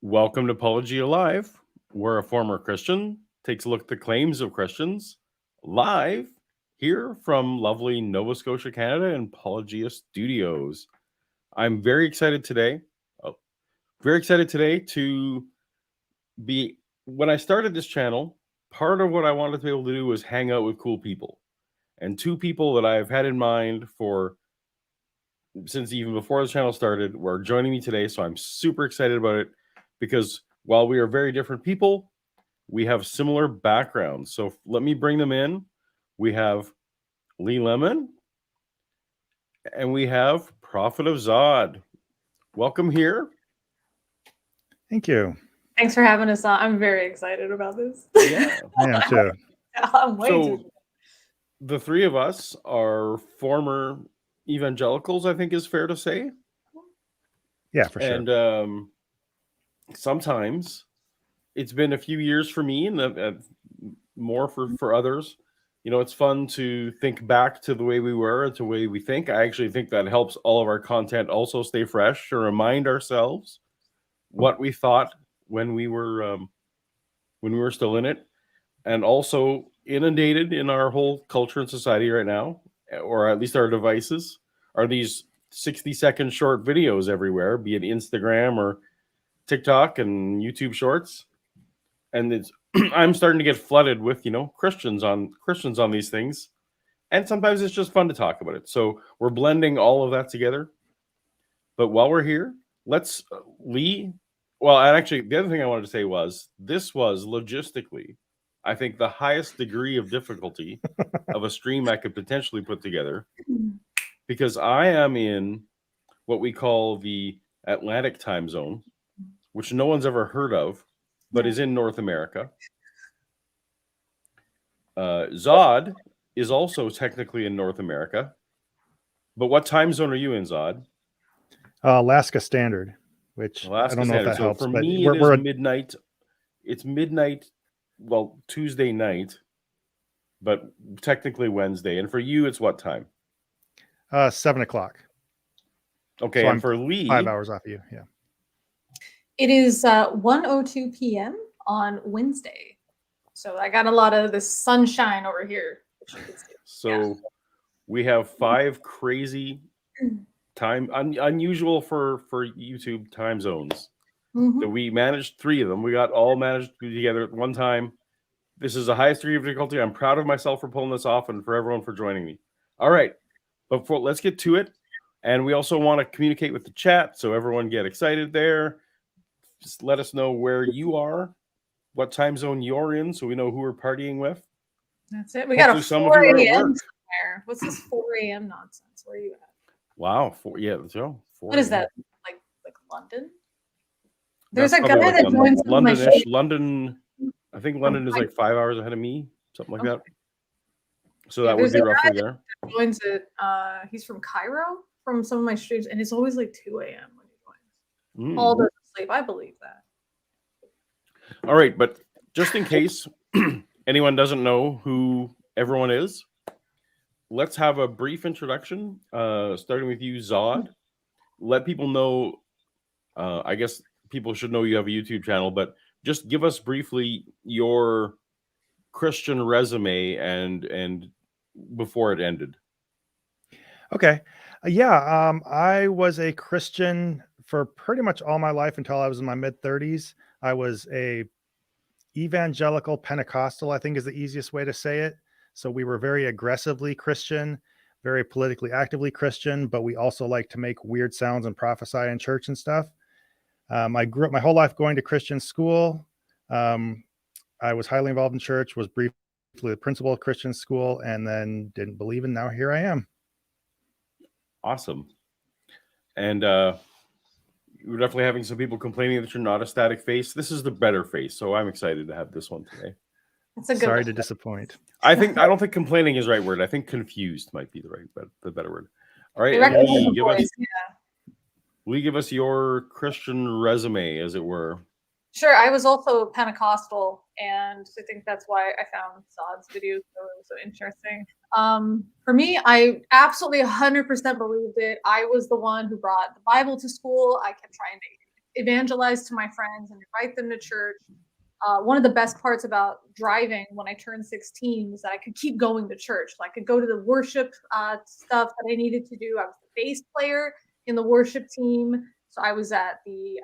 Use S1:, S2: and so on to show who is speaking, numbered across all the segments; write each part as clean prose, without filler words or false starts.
S1: Welcome to Paulogia Live, where a former Christian takes a look at the claims of Christians live here from lovely Nova Scotia, Canada, and Paulogia Studios. I'm very excited today. To be. When I started this channel, part of what I wanted to be able to do was hang out with cool people, and two people that I've had in mind since even before the channel started were joining me today. So I'm super excited about it. Because while we are very different people, we have similar backgrounds. So let me bring them in. We have Lee Lemon, and we have Prophet of Zod. Welcome here.
S2: Thank you.
S3: Thanks for having us on. I'm very excited about this.
S1: Yeah,
S2: I am too.
S3: I'm waiting.
S1: So the three of us are former evangelicals, I think is fair to say.
S2: Yeah, for sure.
S1: And sometimes it's been a few years for me and more for others. You know, it's fun to think back to the way we were, to the way we think. I actually think that helps all of our content also stay fresh, to remind ourselves what we thought when we were still in it, and also inundated in our whole culture and society right now, or at least our devices, are these 60-second short videos everywhere, be it Instagram or TikTok and YouTube Shorts. And I'm starting to get flooded with, Christians on these things. And sometimes it's just fun to talk about it. So we're blending all of that together. But while we're here, let's Lee. Well, and actually, the other thing I wanted to say was this was logistically, I think, the highest degree of difficulty of a stream I could potentially put together, because I am in what we call the Atlantic time zone, which no one's ever heard of, but is in North America. Zod is also technically in North America. But what time zone are you in, Zod?
S2: Alaska Standard, which
S1: Alaska
S2: I don't know
S1: Standard.
S2: if that
S1: So
S2: helps.
S1: for
S2: but
S1: me, it is midnight. It's midnight, well, Tuesday night, but technically Wednesday. And for you, it's what time?
S2: 7 o'clock.
S1: Okay,
S2: so
S1: and
S2: I'm
S1: for Lee,
S2: 5 hours off of you. Yeah.
S3: It is 1:02 p.m. on Wednesday. So I got a lot of this sunshine over here.
S1: So we have 5 crazy time, unusual for YouTube time zones. That we managed 3 of them. We got all managed to be together at one time. This is the highest degree of difficulty. I'm proud of myself for pulling this off and for everyone for joining me. All right, but let's get to it. And we also want to communicate with the chat, so everyone get excited there. Just let us know where you are, what time zone you're in, so we know who we're partying with.
S3: That's it. We got a 4 a.m. somewhere. What's this 4 a.m. nonsense? Where are you at?
S1: Wow, 4 Joe. 4
S3: what is that? Like London?
S1: There's
S3: a guy that joins
S1: London-ish. London. I think London is like 5 hours ahead of me, something like that. So that would be roughly there.
S3: Joins it. He's from Cairo, from some of my streams, and it's always like 2 a.m. when he joins. All doesn't sleep. I believe that.
S1: All right, but just in case anyone doesn't know who everyone is, let's have a brief introduction, starting with you, Zod. Let people know, I guess people should know you have a YouTube channel, but just give us briefly your Christian resume and before it ended.
S2: Okay. I was a Christian for pretty much all my life until I was in my mid-30s. I was a evangelical Pentecostal, I think is the easiest way to say it. So we were very aggressively Christian, very politically actively Christian, but we also like to make weird sounds and prophesy in church and stuff. I grew up my whole life going to Christian school. I was highly involved in church, was briefly the principal of Christian school, and then didn't believe, and now here I am.
S1: Awesome. And we're definitely having some people complaining that you're not a static face. This is the better face, so I'm excited to have this one today.
S3: That's a good
S2: Sorry to disappoint.
S1: I don't think complaining is the right word. I think confused might be the better word. All right, Lee, give us your Christian resume, as it were.
S3: Sure. I was also Pentecostal, and I think that's why I found Zod's videos so interesting. For me, I absolutely 100% believed it. I was the one who brought the Bible to school. I kept trying to evangelize to my friends and invite them to church. One of the best parts about driving when I turned 16 was that I could keep going to church. So I could go to the worship stuff that I needed to do. I was the bass player in the worship team. So I was at the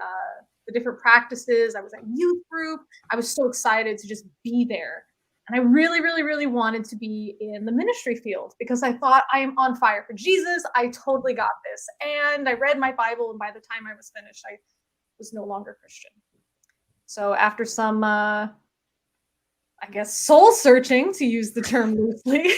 S3: different practices. I was at youth group. I was so excited to just be there. And I really, really, really wanted to be in the ministry field because I thought, I am on fire for Jesus. I totally got this. And I read my Bible, and by the time I was finished, I was no longer Christian. So after some, I guess, soul searching, to use the term loosely,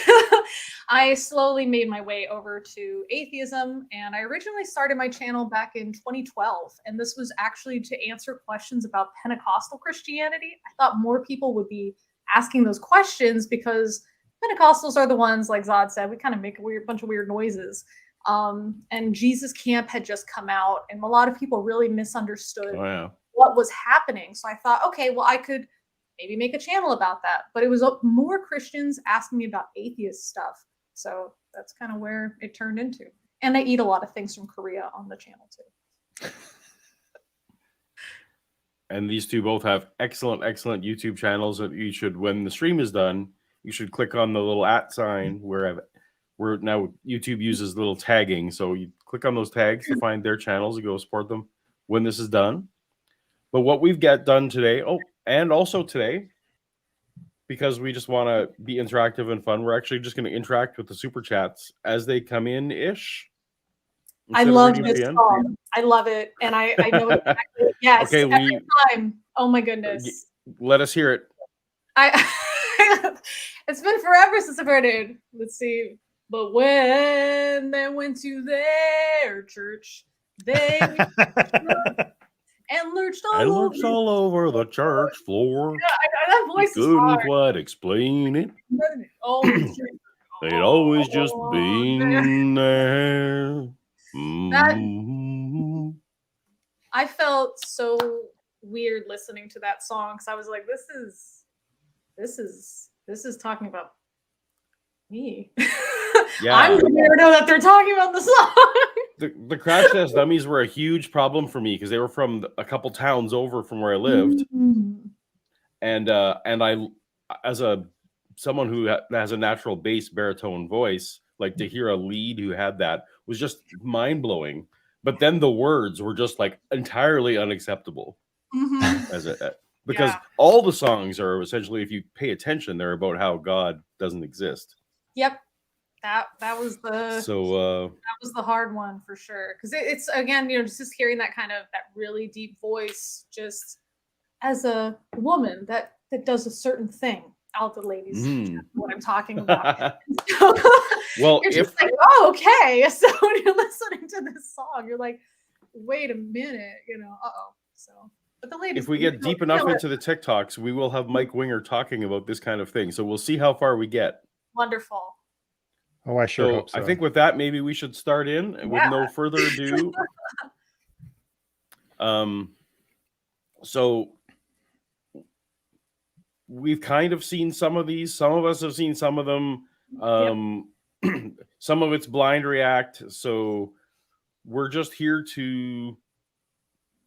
S3: I slowly made my way over to atheism. And I originally started my channel back in 2012. And this was actually to answer questions about Pentecostal Christianity. I thought more people would be asking those questions because Pentecostals are the ones, like Zod said, we kind of make a bunch of weird noises. And Jesus Camp had just come out, and a lot of people really misunderstood what was happening. So I thought, okay, well, I could maybe make a channel about that. But it was more Christians asking me about atheist stuff. So that's kind of where it turned into. And I eat a lot of things from Korea on the channel too.
S1: And these two both have excellent YouTube channels that you should, when the stream is done, you should click on the little @ sign where now YouTube uses little tagging. So you click on those tags to find their channels and go support them when this is done. But what we've got done today, and also today, because we just want to be interactive and fun, we're actually just going to interact with the super chats as they come in-ish.
S3: I love this song. I love it. And I know exactly. Yes. Okay, every time. Oh my goodness.
S1: Let us hear it.
S3: It's been forever since I've heard it. Let's see. But when they went to their church, they and lurched all over
S1: the church floor.
S3: Yeah, that voice is hard.
S1: Couldn't quite explain it. They'd always just been there.
S3: I felt so weird listening to that song because I was like, this is talking about me. Yeah. I'm the weirdo that they're talking about the song.
S1: The Crash Test Dummies were a huge problem for me because they were from a couple towns over from where I lived. And I, as someone who has a natural bass baritone voice, like to hear a lead who had that was just mind blowing. But then the words were just like entirely unacceptable because all the songs are essentially, if you pay attention, they're about how God doesn't exist.
S3: Yep. That was the hard one for sure. Because it's again, just hearing that kind of that really deep voice, just as a woman that does a certain thing. Out the ladies, what I'm talking about.
S1: Well,
S3: you're just like, oh, okay. So when you're listening to this song, you're like, wait a minute, So, but the ladies.
S1: If we get deep enough into the TikToks, we will have Mike Winger talking about this kind of thing. So we'll see how far we get.
S3: Wonderful.
S2: Oh, I sure hope so.
S1: I think with that, maybe we should start in with no further ado. So we've kind of seen some of these. Some of us have seen some of them. Some of it's blind react. So we're just here to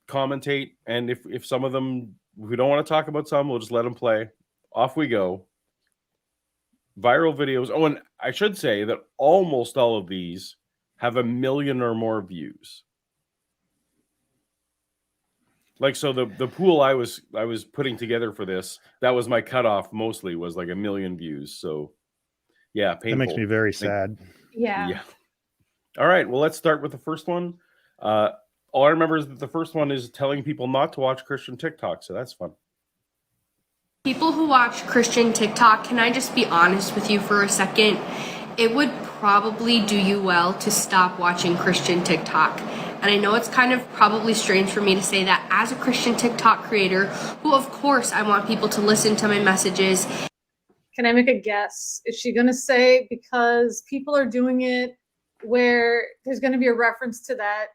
S1: commentate. And if some of them, if we don't want to talk about some, we'll just let them play. Off we go. Viral videos. Oh, and I should say that almost all of these have 1 million or more views. Like, so the pool I was putting together for this, that was my cutoff mostly, was like 1 million views. So yeah, painful.
S2: That makes me very sad.
S3: Yeah.
S1: All right, well, let's start with the first one. All I remember is that the first one is telling people not to watch Christian TikTok, so that's fun.
S4: People who watch Christian TikTok, can I just be honest with you for a second? It would probably do you well to stop watching Christian TikTok. And I know it's kind of probably strange for me to say that as a Christian TikTok creator, who of course I want people to listen to my messages.
S3: Can I make a guess? Is she going to say because people are doing it where there's going to be a reference to that,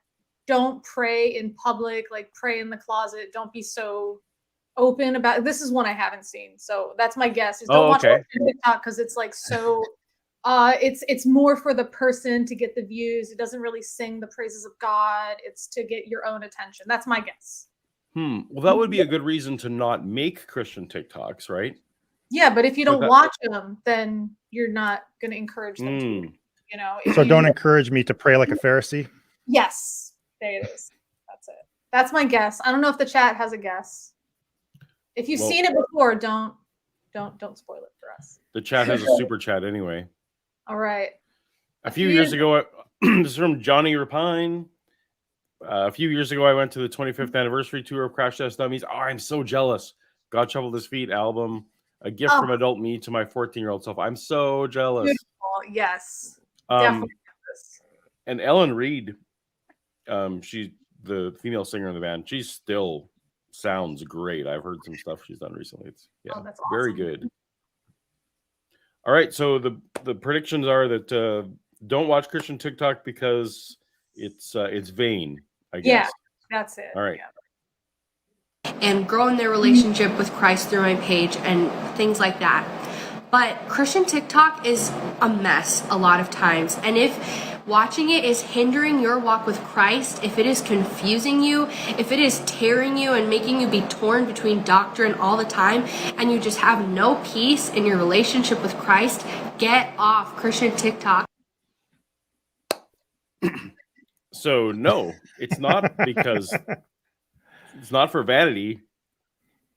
S3: don't pray in public, like pray in the closet, don't be so open about it. This is one I haven't seen. So that's my guess. Is don't watch TikTok because it's like so It's more for the person to get the views. It doesn't really sing the praises of God. It's to get your own attention. That's my guess.
S1: Well, that would be a good reason to not make Christian TikToks, right?
S3: Yeah, but if you
S1: But
S3: don't
S1: that-
S3: watch them, then you're not going to encourage them to, you know. If
S2: So
S3: you-
S2: don't encourage me to pray like a Pharisee.
S3: Yes, there it is. That's it. That's my guess. I don't know if the chat has a guess. If you've
S1: Well-
S3: seen it before, don't spoil it for us.
S1: The chat has a super chat anyway.
S3: All right.
S1: A few years ago, this is from Johnny Rapine. A few years ago, I went to the 25th anniversary tour of Crash Test Dummies. Oh, I'm so jealous. God Shoveled His Feet album, a gift from adult me to my 14-year-old self. I'm so jealous.
S3: Beautiful. Yes. Definitely.
S1: And Ellen Reed, she's the female singer in the band. She still sounds great. I've heard some stuff she's done recently. It's
S3: That's
S1: very
S3: awesome.
S1: good. All right, so the predictions are that don't watch Christian TikTok because it's vain, I guess.
S3: Yeah, that's it.
S1: All right.
S3: Yeah.
S4: And grow in their relationship with Christ through my page and things like that. But Christian TikTok is a mess a lot of times. And if watching it is hindering your walk with Christ, if it is confusing you, if it is tearing you and making you be torn between doctrine all the time, and you just have no peace in your relationship with Christ, get off Christian TikTok.
S1: So no, it's not because it's not for vanity.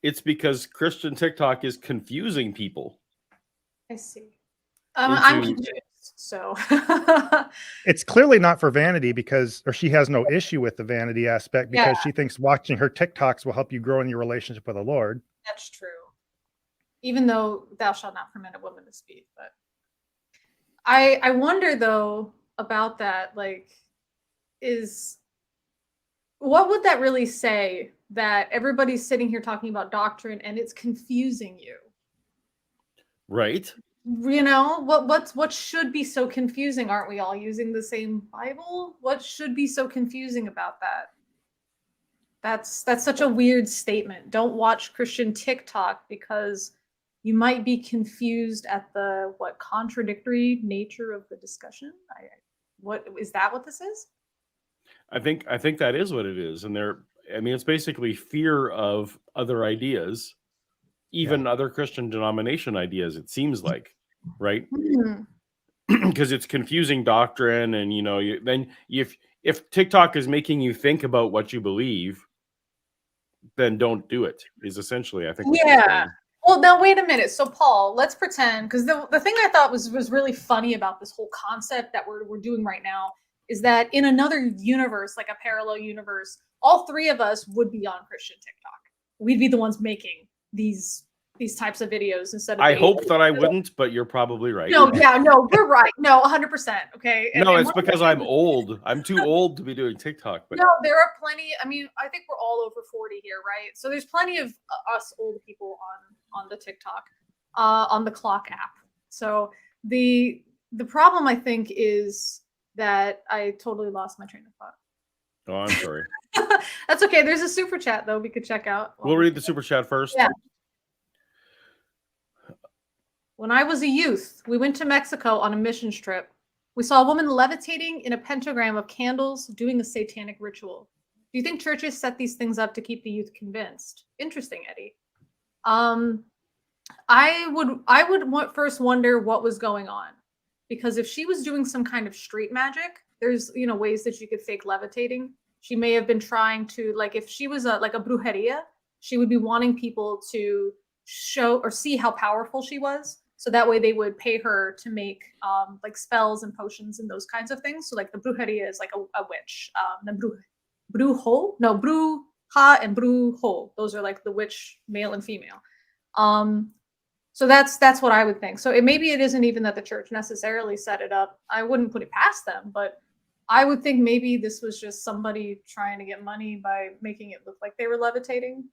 S1: It's because Christian TikTok is confusing people.
S3: I see. I'm
S1: Into-
S3: confused. So
S2: It's clearly not for vanity or she has no issue with the vanity aspect because
S3: Yeah.
S2: she thinks watching her TikToks will help you grow in your relationship with the Lord.
S3: that's true. Even though thou shalt not permit a woman to speak, but I wonder though about that. Like, what would that really say that everybody's sitting here talking about doctrine and it's confusing you?
S1: Right?
S3: You know, what should be so confusing? Aren't we all using the same Bible? What should be so confusing about that? That's such a weird statement. Don't watch Christian TikTok because you might be confused at the contradictory nature of the discussion. What is that? What this is?
S1: I think that is what it is. And it's basically fear of other ideas, even other Christian denomination ideas, it seems like, right? Because it's confusing doctrine, and if TikTok is making you think about what you believe, then don't do it, is essentially, I think. what you're saying.
S3: Well, now wait a minute. So Paul, let's pretend, because the thing I thought was really funny about this whole concept that we're doing right now is that in another universe, like a parallel universe, all three of us would be on Christian TikTok. We'd be the ones making these types of videos instead of.
S1: I hope that I wouldn't, but you're probably right.
S3: No, you're right. No, 100%. Okay.
S1: No, it's because I'm old. I'm too old to be doing TikTok. But
S3: no, there are plenty. I mean, I think we're all over 40 here, right? So there's plenty of us old people on the TikTok, on the Clock app. So the problem, I think, is that I totally lost my train of thought.
S1: Oh, I'm sorry.
S3: That's okay. There's a super chat though we could check out.
S1: We'll read the super chat first.
S3: Yeah. When I was a youth, we went to Mexico on a missions trip. We saw a woman levitating in a pentagram of candles doing a satanic ritual. Do you think churches set these things up to keep the youth convinced? Interesting, Eddie. I would first wonder what was going on, because if she was doing some kind of street magic, there's ways that you could fake levitating. She may have been trying to, like, if she was like a brujeria, she would be wanting people to show or see how powerful she was. So that way they would pay her to make like spells and potions and those kinds of things. So like the brujeria is like a witch. The bruja and brujo. Those are like the witch, male and female. So that's what I would think. So maybe it isn't even that the church necessarily set it up. I wouldn't put it past them, but I would think maybe this was just somebody trying to get money by making it look like they were levitating.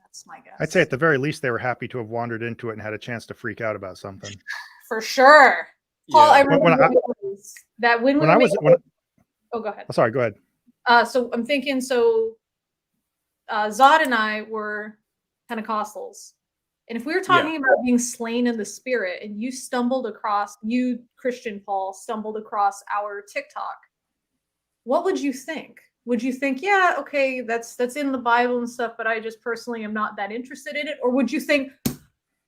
S3: That's my guess.
S2: I'd say at the very least, they were happy to have wandered into it and had a chance to freak out about something.
S3: For sure. Paul,
S1: Yeah.
S3: I remember that when we were oh, go ahead.
S2: Oh, sorry, go ahead.
S3: So I'm thinking, Zod and I were Pentecostals, And if we were talking about being slain in the spirit, and you, Christian Paul, stumbled across our TikTok, what would you think? Would you think, yeah, okay, that's in the Bible and stuff, but I just personally am not that interested in it? Or would you think,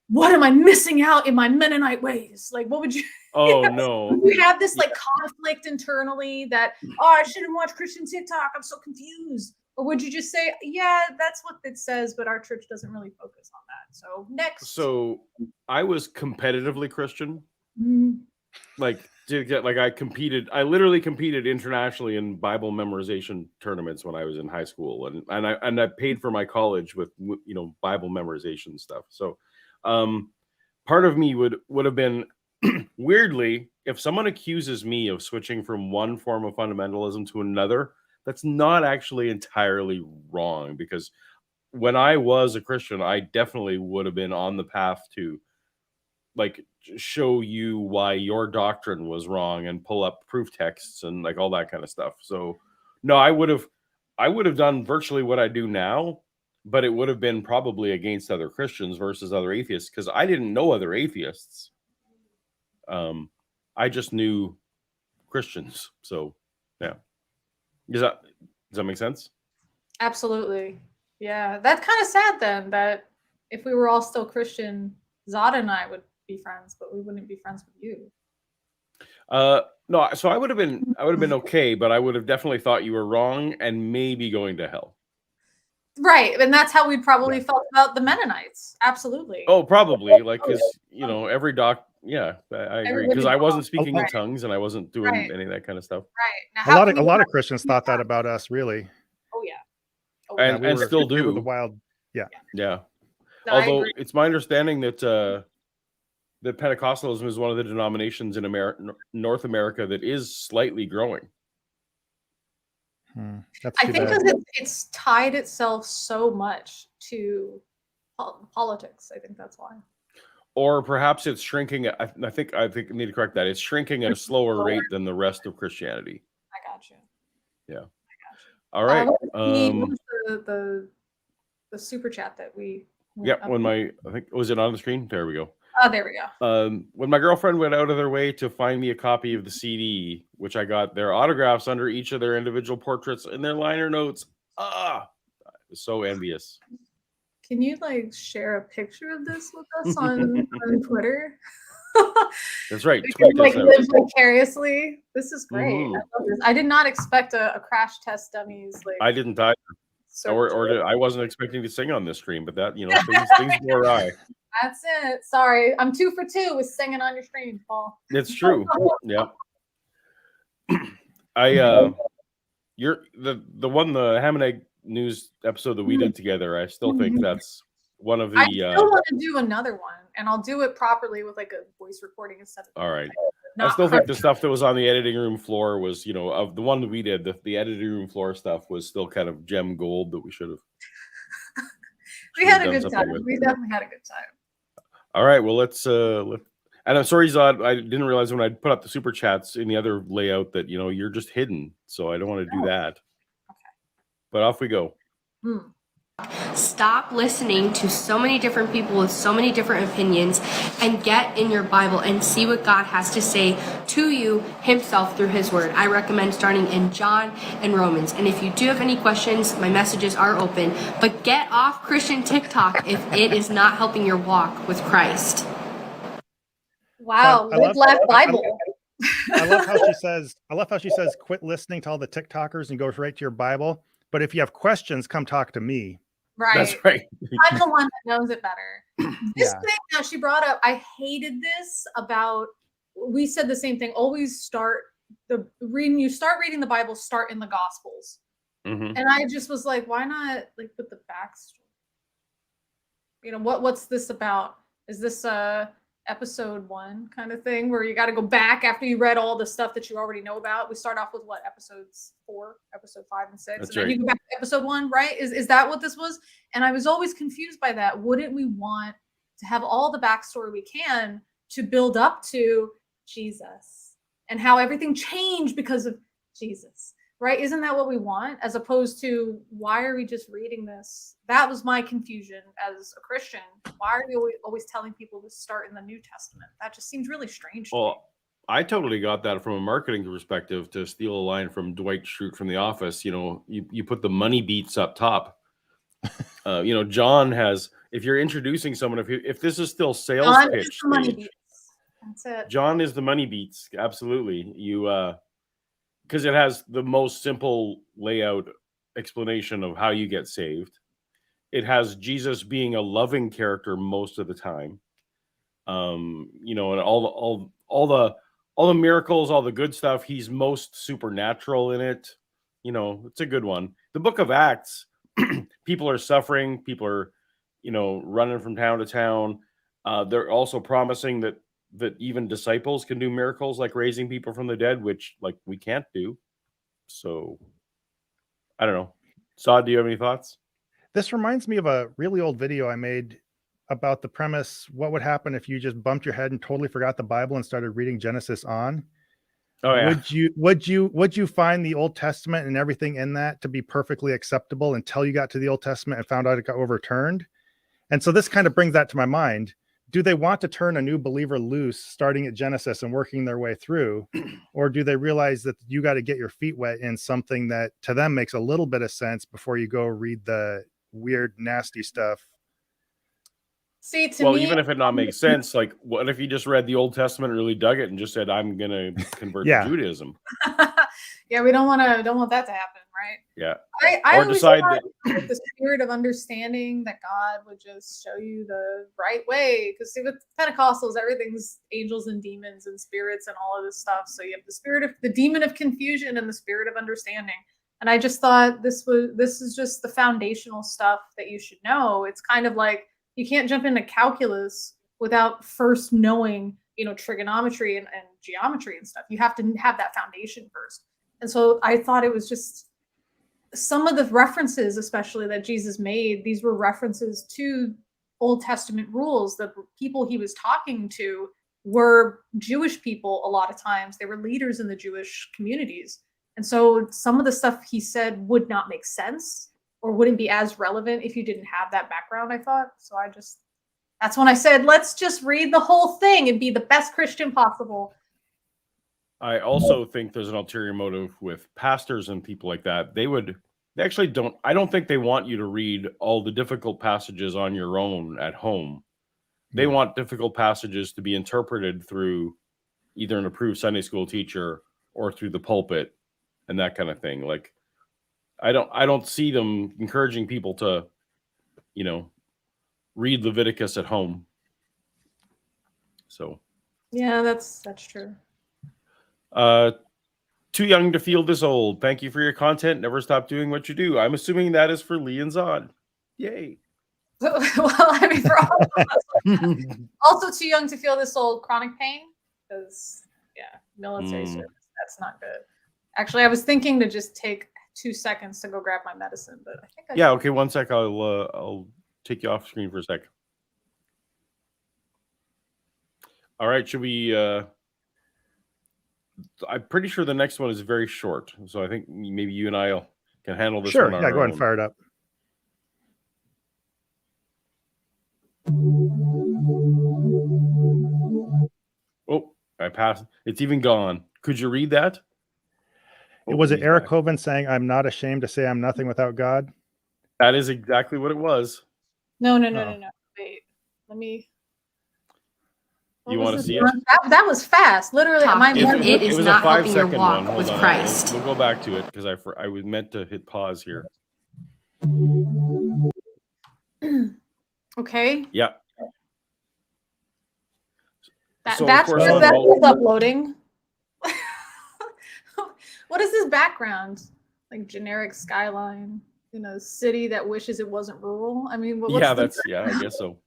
S3: what am I missing out in my Mennonite ways? Like, what would you?
S1: Oh no.
S3: You have this like conflict internally that, I shouldn't watch Christian TikTok, I'm so confused. Or would you just say, yeah, that's what it says, but our church doesn't really focus on that. So next.
S1: So I was competitively Christian. Like I literally competed internationally in Bible memorization tournaments when I was in high school, and I paid for my college with Bible memorization stuff. So part of me would have been weirdly, if someone accuses me of switching from one form of fundamentalism to another, that's not actually entirely wrong, because when I was a Christian, I definitely would have been on the path to like show you why your doctrine was wrong and pull up proof texts and like all that kind of stuff. So no, I would have done virtually what I do now, but it would have been probably against other Christians versus other atheists, because I didn't know other atheists. I just knew Christians. So yeah. Does that make sense?
S3: Absolutely. Yeah. That's kind of sad then, that if we were all still Christian, Zada and I would be friends, but we wouldn't be friends with you.
S1: No, so I would have been okay, but I would have definitely thought you were wrong and maybe going to hell.
S3: Right. And that's how we probably felt about the Mennonites. Absolutely.
S1: Oh, probably. Like, because every I agree, because I wasn't speaking in tongues and I wasn't doing any of that kind of stuff.
S3: Right. Now,
S2: a lot of Christians thought that about us, really.
S3: Oh yeah.
S1: And still do.
S2: We were the wild. Yeah.
S1: Yeah.
S3: No,
S1: Although it's my understanding that that Pentecostalism is one of the denominations in North America that is slightly growing.
S2: That's
S3: I think because it's tied itself so much to politics. I think that's why.
S1: Or perhaps it's shrinking. I think I need to correct that. It's shrinking at a slower rate than the rest of Christianity.
S3: I got you.
S1: Yeah.
S3: I got you.
S1: All right.
S3: What was the super chat that we?
S1: I think was it on the screen? There we go.
S3: Oh, there we go.
S1: When my girlfriend went out of their way to find me a copy of the CD, which I got their autographs under each of their individual portraits and their liner notes. I was so envious.
S3: Can you share a picture of this with us on Twitter?
S1: That's right.
S3: Tweet live vicariously. This is great. I love this. I did not expect a crash test dummies.
S1: I didn't either. I wasn't expecting to sing on this stream, but that things go awry.
S3: That's it. Sorry, I'm 2 for 2 with singing on your stream, Paul.
S1: It's true. Yeah. You're the Ham and Egg news episode that we did together. I still think that's one of the.
S3: I still want to do another one, and I'll do it properly with a voice recording instead of.
S1: All right. I still think the stuff that was on the editing room floor was, of the one that we did, the editing room floor stuff was still kind of gem gold that we should have.
S3: We had a good time. We definitely had a good time.
S1: All right. Well, let's. And I'm sorry, Zod. I didn't realize when I put up the super chats in the other layout that you're just hidden, so I don't want to do that.
S3: Okay.
S1: But off we go.
S4: Stop listening to so many different people with so many different opinions and get in your Bible and see what God has to say to you himself through his word. I recommend starting in John and Romans. And if you do have any questions, my messages are open. But get off Christian TikTok if it is not helping your walk with Christ.
S3: Wow, Black Bible.
S2: I love how she says quit listening to all the TikTokers and goes right to your Bible. But if you have questions, come talk to me.
S3: Right.
S1: That's right.
S3: I'm the one that knows it better. This thing that she brought up, I hated this about, we said the same thing. Always you start reading the Bible, start in the Gospels.
S1: Mm-hmm.
S3: And I just was like, why not put the backstory? What's this about? Is this episode 1 kind of thing where you got to go back after you read all the stuff that you already know about? We start off with episodes 4, episode 5 and 6.
S1: That's
S3: and then you go back to episode 1, right? Is that what this was? And I was always confused by that. Wouldn't we want to have all the backstory we can to build up to Jesus and how everything changed because of Jesus? right? Isn't that what we want? As opposed to, why are we just reading this? That was my confusion as a Christian. Why are we always telling people to start in the New Testament? That just seems really strange to me.
S1: Well, I totally got that from a marketing perspective. To steal a line from Dwight Schrute from The Office, you put the money beats up top. John has, if you're introducing someone, if this is still sales
S3: John
S1: pitch
S3: is the money
S1: stage,
S3: beats. That's it.
S1: John is the money beats. Absolutely. Because it has the most simple layout explanation of how you get saved. It has Jesus being a loving character most of the time. And all the miracles, all the good stuff, he's most supernatural in it. It's a good one. The book of Acts, people are suffering, people are, running from town to town. They're also promising that even disciples can do miracles like raising people from the dead, which like we can't do. So I don't know. Saad, do you have any thoughts?
S2: This reminds me of a really old video I made about the premise: what would happen if you just bumped your head and totally forgot the Bible and started reading Genesis on?
S1: Oh yeah.
S2: Would you find the Old Testament and everything in that to be perfectly acceptable until you got to the Old Testament and found out it got overturned? And so this kind of brings that to my mind. Do they want to turn a new believer loose starting at Genesis and working their way through? Or do they realize that you got to get your feet wet in something that to them makes a little bit of sense before you go read the weird, nasty stuff?
S3: See, to
S1: Well,
S3: me,
S1: even if it not makes sense, like what if you just read the Old Testament and really dug it and just said, I'm gonna convert
S2: Yeah.
S1: to Judaism?
S3: yeah, we don't want that to happen, right?
S1: Yeah.
S3: I
S1: Or
S3: always
S1: decide
S3: thought
S1: that
S3: with the spirit of understanding that God would just show you the right way. Because see, with Pentecostals, everything's angels and demons and spirits and all of this stuff. So you have the demon of confusion and the spirit of understanding. And I just thought this is just the foundational stuff that you should know. It's kind of like you can't jump into calculus without first knowing, trigonometry and geometry and stuff. You have to have that foundation first. And so I thought it was just some of the references, especially that Jesus made, these were references to Old Testament rules. The people he was talking to were Jewish people a lot of times. They were leaders in the Jewish communities. And so some of the stuff he said would not make sense or wouldn't be as relevant if you didn't have that background, I thought. So that's when I said, let's just read the whole thing and be the best Christian possible.
S1: I also think there's an ulterior motive with pastors and people like that. I don't think they want you to read all the difficult passages on your own at home. They want difficult passages to be interpreted through either an approved Sunday school teacher or through the pulpit and that kind of thing. Like, I don't see them encouraging people to, read Leviticus at home. So,
S3: yeah, that's true.
S1: Too young to feel this old. Thank you for your content. Never stop doing what you do. I'm assuming that is for Lee and Zod. Yay.
S3: Well, I mean, for all of us. Also too young to feel this old. Chronic pain, because military service, that's not good. Actually, I was thinking to just take 2 seconds to go grab my medicine, but I think
S1: okay, 1 sec. I'll take you off screen for a sec. All right, should we I'm pretty sure the next one is very short, so I think maybe you and I can handle this one on
S2: Go
S1: our
S2: ahead and
S1: own.
S2: fire it up.
S1: Oh, I passed. It's even gone. Could you read that?
S2: Was it
S1: he's
S2: Eric
S1: back.
S2: Hovind saying, "I'm not ashamed to say I'm nothing without God"?
S1: That is exactly what it was.
S3: No.
S2: Oh.
S3: Wait, let me.
S1: You want to see it?
S3: That was fast. Literally,
S4: It is
S1: was
S4: not
S1: a 5
S4: helping your
S1: second
S4: walk
S1: one.
S4: with
S1: Hold on.
S4: Christ.
S1: We'll go back to it because I was meant to hit pause here.
S3: Okay.
S1: Yeah.
S3: That's
S1: of course,
S3: uploading. What is this background? Like generic skyline in a city that wishes it wasn't rural. I mean,
S1: I guess so.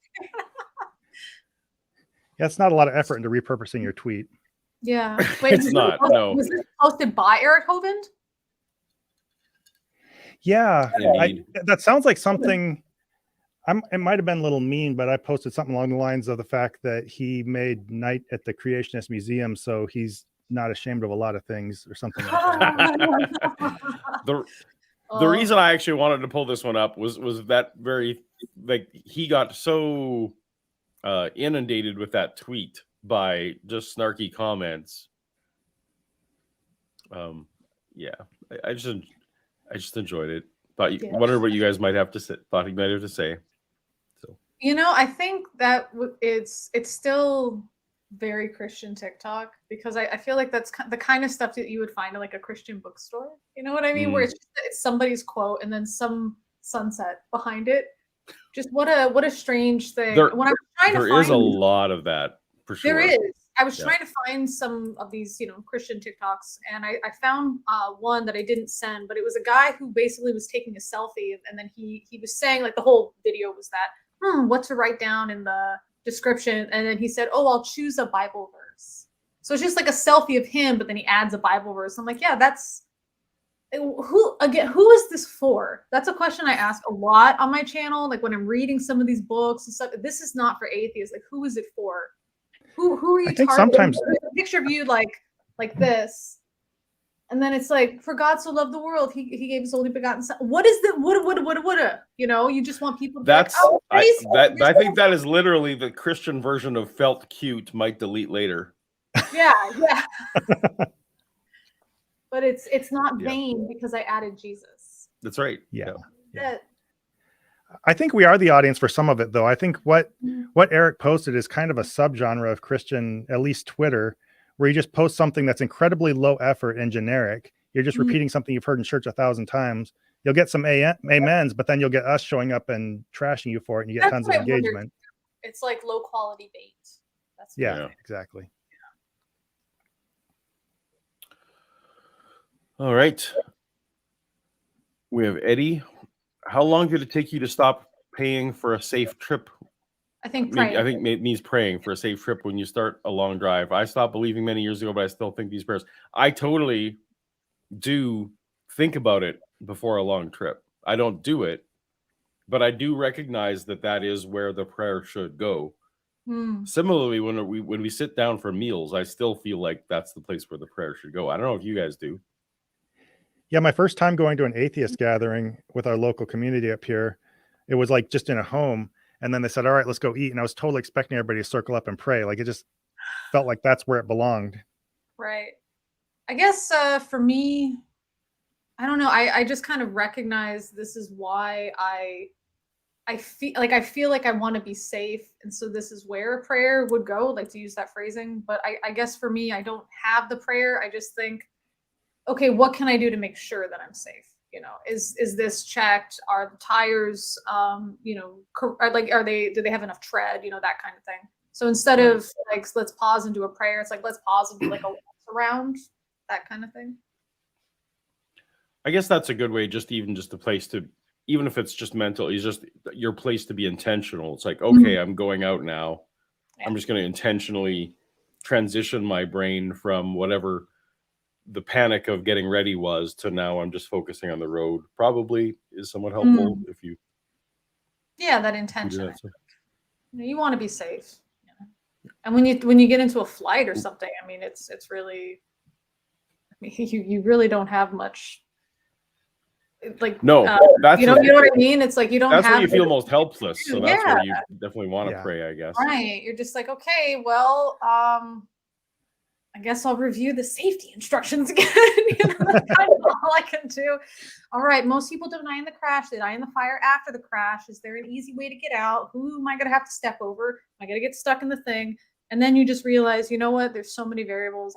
S2: Yeah, it's not a lot of effort into repurposing your tweet.
S3: Yeah. Wait,
S1: It's not. No.
S3: Was this posted by Eric Hovind?
S2: Yeah,
S1: Indeed.
S2: that sounds like something. It might have been a little mean, but I posted something along the lines of the fact that he made night at the Creationist Museum, so he's not ashamed of a lot of things or something like that.
S1: The reason I actually wanted to pull this one up was that very, like, he got so inundated with that tweet by just snarky comments. Yeah, I just enjoyed it. Wondered what you guys might have to say. Thought he might have to say. So,
S3: I think that it's still very Christian TikTok, because I feel like that's the kind of stuff that you would find in like a Christian bookstore. You know what I mean? Where it's somebody's quote and then some sunset behind it. Just what a strange thing. When I was trying to find,
S1: there is a lot of that for sure.
S3: There is. I was trying to find some of these, Christian TikToks, and I found one that I didn't send, but it was a guy who basically was taking a selfie, and then he was saying, like, the whole video was that, what to write down in the description, and then he said, I'll choose a Bible verse. So it's just like a selfie of him, but then he adds a Bible verse. I'm like, yeah, that's who is this for? That's a question I ask a lot on my channel, like when I'm reading some of these books and stuff. This is not for atheists. Like, who is it for? Who are you? I think sometimes there's a picture of you like this, and then it's like, for God so loved the world, he gave his only begotten son. What is the woulda? You just want people to
S1: that's I think that is literally the Christian version of felt cute, might delete later.
S3: Yeah. But it's not vain because I added Jesus.
S1: That's right.
S2: Yeah. I think we are the audience for some of it, though. I think what Eric posted is kind of a subgenre of Christian, at least Twitter, where you just post something that's incredibly low effort and generic. You're just repeating something you've heard in church 1,000 times. You'll get some amens, but then you'll get us showing up and trashing you for it, and you get tons of engagement.
S3: It's like low quality bait. That's
S2: exactly.
S1: All right. We have Eddie. How long did it take you to stop paying for a safe trip?
S3: I think
S1: it means praying for a safe trip when you start a long drive. I stopped believing many years ago, but I still think these prayers. I totally do think about it before a long trip. I don't do it, but I do recognize that is where the prayer should go. Similarly, when we sit down for meals, I still feel like that's the place where the prayer should go. I don't know if you guys do.
S2: Yeah, my first time going to an atheist gathering with our local community up here, it was like just in a home. And then they said, all right, let's go eat. And I was totally expecting everybody to circle up and pray. Like, it just felt like that's where it belonged. Right.
S3: I guess for me, I don't know. I just kind of recognize this is why I feel like I want to be safe. And so this is where a prayer would go, like, to use that phrasing. But I guess for me, I don't have the prayer. I just think, okay, what can I do to make sure that I'm safe? Is this checked? Are the tires, do they have enough tread? That kind of thing. So instead of like, let's pause and do a prayer, it's like, let's pause and do like a walk around, that kind of thing.
S1: I guess that's a good way, just a place to, even if it's just mental, it's just your place to be intentional. It's like, okay, I'm going out now. Yeah. I'm just going to intentionally transition my brain from whatever the panic of getting ready was to now I'm just focusing on the road. Probably is somewhat helpful if you.
S3: Yeah, that intention. You want to be safe. And when you get into a flight or something, I mean, it's really, you really don't have much. Like,
S1: that's
S3: you know what I mean? It's like you don't.
S1: That's
S3: have
S1: where you feel most helpless. So that's where you definitely want to pray, I guess.
S3: Right. You're just like, okay, well, I guess I'll review the safety instructions again. That's kind of all I can do. All right. Most people don't die in the crash. They die in the fire after the crash. Is there an easy way to get out? Who am I going to have to step over? Am I going to get stuck in the thing? And then you just realize, you know what? There's so many variables.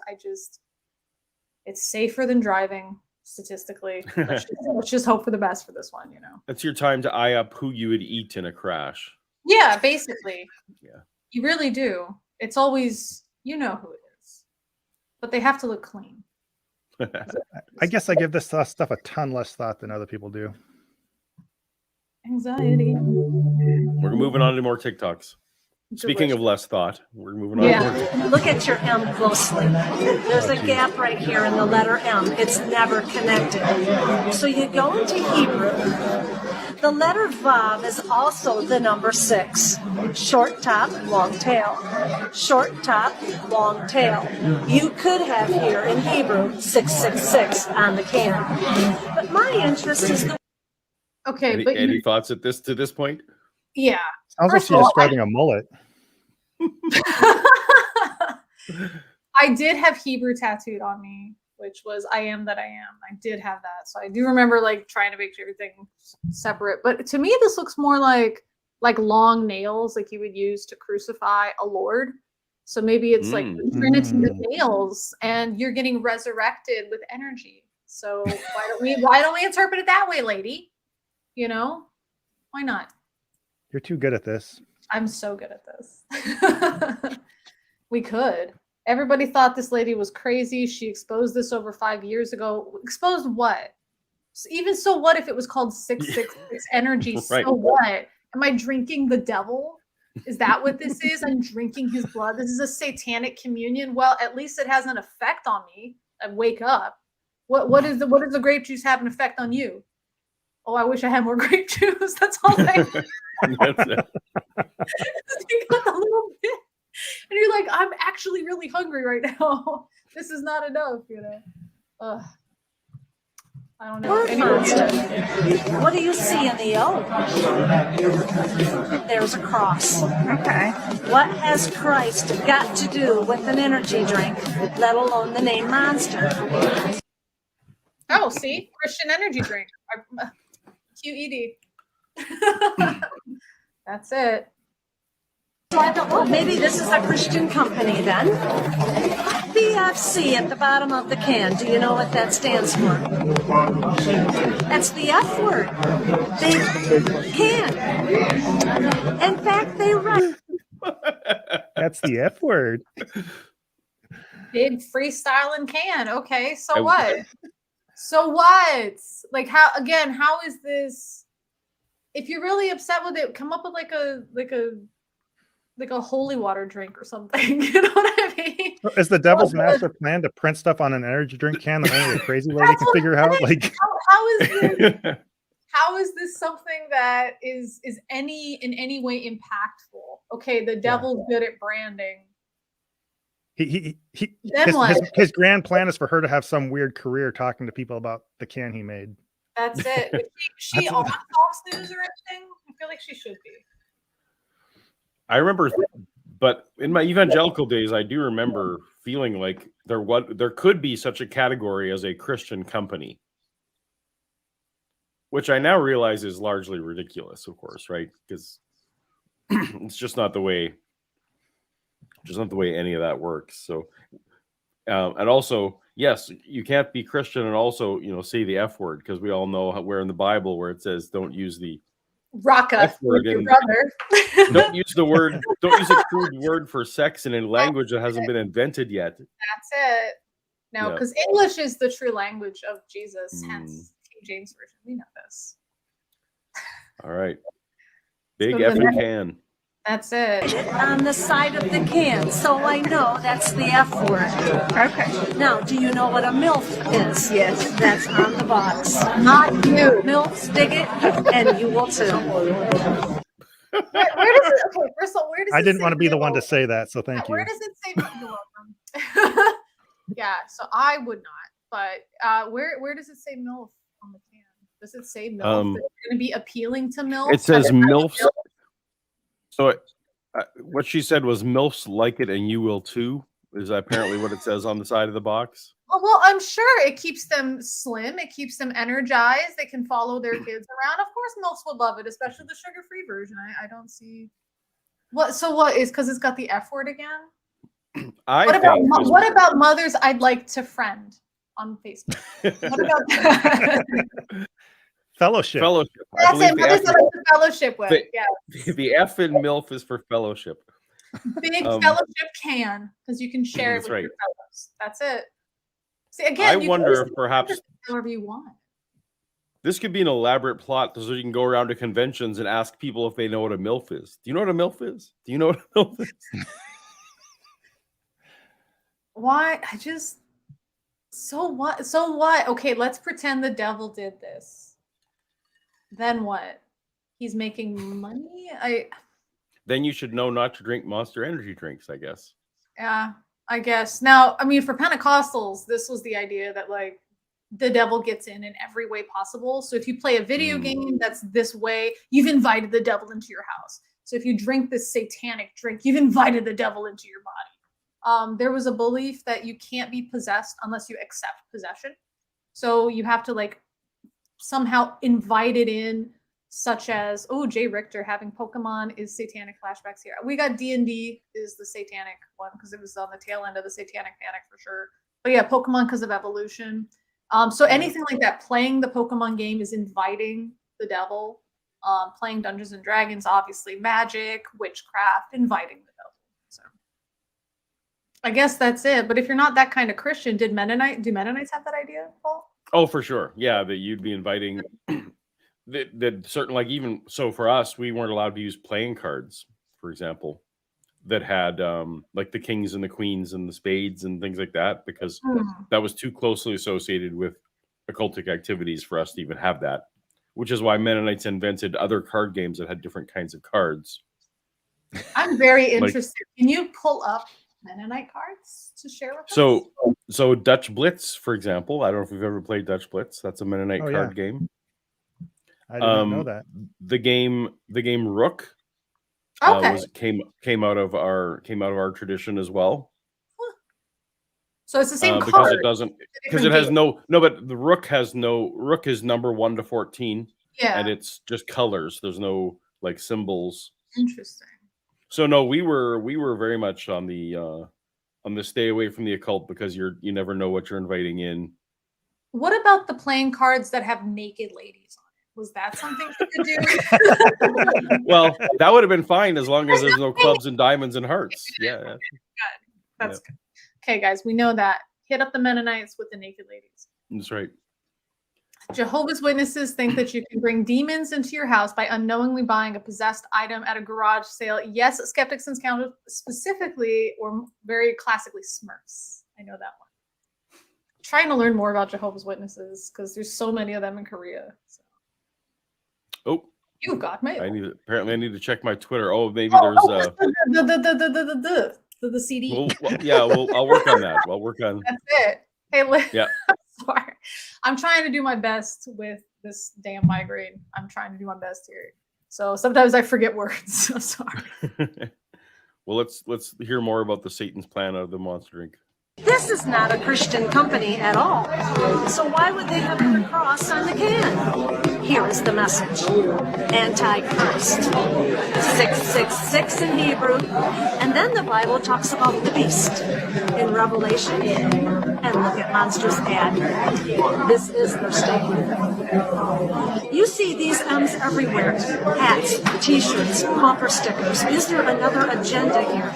S3: It's safer than driving statistically. Let's just hope for the best for this one,
S1: That's your time to eye up who you would eat in a crash.
S3: Yeah, basically.
S1: Yeah.
S3: You really do. It's always, who it is. But they have to look clean.
S2: I guess I give this stuff a ton less thought than other people do.
S3: Anxiety.
S1: We're moving on to more TikToks. Speaking of less thought, we're moving on.
S3: Yeah.
S5: Look at your M closely. There's a gap right here in the letter M. It's never connected. So you go into Hebrew. The letter Vav is also the number 6. Short top, long tail. Short top, long tail. You could have here in Hebrew 666 on the can. But my interest is the
S3: Okay,
S1: Any thoughts at to this point?
S3: yeah.
S2: Sounds like
S3: First
S2: she's
S3: of all,
S2: describing a mullet.
S3: I did have Hebrew tattooed on me, which was I am that I am. I did have that. So I do remember like trying to make sure everything separate. But to me, this looks more like long nails like you would use to crucify a Lord. So maybe it's like the Trinity of nails and you're getting resurrected with energy. So why don't we interpret it that way, lady? You know? Why not?
S2: You're too good at this.
S3: I'm so good at this. We could. Everybody thought this lady was crazy. She exposed this over 5 years ago. Exposed what? Even so, what if it was called 666 energy?
S1: Right.
S3: So what? Am I drinking the devil? Is that what this is? I'm drinking his blood. This is a satanic communion. Well, at least it has an effect on me. I wake up. What does the grape juice have an effect on you? Oh, I wish I had more grape juice. That's all I
S1: That's it.
S3: You got a little bit. And you're like, I'm actually really hungry right now. This is not enough, you know. I don't know.
S5: word
S3: Anyway,
S5: monster. What do you see in the O? There's a cross. Okay. What has Christ got to do with an energy drink, let alone the name monster?
S3: oh, see? Christian energy drink. QED. That's it.
S5: So I thought, well, maybe this is a Christian company then. BFC at the bottom of the can. Do you know what that stands for? That's the F word. They can. In fact, they write.
S2: That's the F word.
S3: Big freestyling can. Okay, so what? So what? Like how is this? If you're really upset with it, come up with like a holy water drink or something. You know what I mean?
S2: Is the devil's master plan to print stuff on an energy drink can that only a crazy lady can figure out? Like
S3: how is this something that is in any way impactful? Okay, the devil's good at branding.
S2: His grand plan is for her to have some weird career talking to people about the can he made.
S3: That's it. Is she on Fox News or anything? I feel like she should be.
S1: I remember, but in my evangelical days, I do remember feeling like there could be such a category as a Christian company, which I now realize is largely ridiculous, of course, right? Because it's just not the way any of that works. So, and also, yes, you can't be Christian and also, say the F word, because we all know where in the Bible where it says don't use the
S3: Raka with your brother.
S1: Don't use a crude word for sex in a language that hasn't been invented yet.
S3: That's it. No, because English is the true language of Jesus, hence King James Version. We know this.
S1: All right. Big effing can.
S3: That's it.
S5: On the side of the can, so I know that's the F word. Okay. Now, do you know what a MILF is? Yes. That's on the box.
S3: Not you.
S5: MILFs dig it, and you will too.
S3: Where does it? Okay, first of all, where does
S2: I
S3: it
S2: didn't
S3: say
S2: want to be the
S3: MILF?
S2: one to say that, so thank you.
S3: Where does it say you're welcome? Yeah, so I would not. But where does it say MILF on the can? Does it say MILF? Is it going to be appealing to MILF?
S1: It says MILFs. So what she said was MILFs like it and you will too, is apparently what it says on the side of the box.
S3: Well, I'm sure it keeps them slim. It keeps them energized. They can follow their kids around. Of course, MILFs would love it, especially the sugar-free version. I don't see what. So what is because it's got the F word again? What about mothers I'd like to friend on Facebook? What about that?
S2: Fellowship.
S3: That's it. Mothers I'd like to fellowship with.
S1: The F in MILF is for fellowship.
S3: Big fellowship can because you can share it with your fellows. That's it. See, again,
S1: I wonder if perhaps
S3: however you want.
S1: This could be an elaborate plot so you can go around to conventions and ask people if they know what a MILF is. Do you know what a MILF is? Do you know what a MILF is?
S3: Why? So what? So what? Okay, let's pretend the devil did this. Then what? He's making money?
S1: Then you should know not to drink Monster Energy drinks, I guess.
S3: Yeah, I guess. Now, I mean, for Pentecostals, this was the idea that like the devil gets in every way possible. So if you play a video game that's this way, you've invited the devil into your house. So if you drink this satanic drink, you've invited the devil into your body. There was a belief that you can't be possessed unless you accept possession. So you have to like somehow invite it in, such as, oh, Jay Richter having Pokemon is satanic flashbacks here. We got D&D is the satanic one because it was on the tail end of the satanic panic for sure. But yeah, Pokemon because of evolution. So anything like that, playing the Pokemon game is inviting the devil. Playing Dungeons and Dragons, obviously magic, witchcraft, inviting the devil. So I guess that's it. But if you're not that kind of Christian, do Mennonites have that idea, Paul?
S1: Oh, for sure. Yeah, that you'd be inviting that certain, like, even so for us, we weren't allowed to use playing cards, for example, that had like the kings and the queens and the spades and things like that, because that was too closely associated with occultic activities for us to even have that, which is why Mennonites invented other card games that had different kinds of cards.
S3: I'm very interested. Can you pull up Mennonite cards to share with us?
S1: So Dutch Blitz, for example, I don't know if you've ever played Dutch Blitz. That's a Mennonite card game.
S2: I did not know that.
S1: The game Rook came out of our tradition as well.
S3: So it's the same
S1: because
S3: card.
S1: it doesn't, because it has no, but the Rook is number 1 to 14.
S3: Yeah.
S1: And it's just colors. There's no like symbols.
S3: Interesting.
S1: So no, we were very much on the stay away from the occult, because you never know what you're inviting in.
S3: What about the playing cards that have naked ladies on it? Was that something you could do?
S1: Well, that would have been fine as long as there's no clubs and diamonds and hearts. Yeah.
S3: Good. That's good. Okay, guys, we know that. Hit up the Mennonites with the naked ladies.
S1: That's right.
S3: Jehovah's Witnesses think that you can bring demons into your house by unknowingly buying a possessed item at a garage sale. Yes, skeptics encounter specifically, or very classically, Smurfs. I know that one. Trying to learn more about Jehovah's Witnesses because there's so many of them in Korea. So.
S1: Oh,
S3: you got mail.
S1: Apparently I need to check my Twitter. Oh, maybe there's
S3: the CD.
S1: I'll work on that. I'll work on.
S3: That's it. Hey,
S1: yeah.
S3: Sorry. I'm trying to do my best with this damn migraine. I'm trying to do my best here. So sometimes I forget words. I'm sorry.
S1: Well, let's hear more about the Satan's plan of the monster drink.
S5: This is not a Christian company at all. So why would they have the cross on the can? Here is the message. Antichrist. 666 in Hebrew. And then the Bible talks about the beast in Revelation. And look at Monster's ad. This is their statement. You see these M's everywhere. Hats, t-shirts, bumper stickers. Is there another agenda here?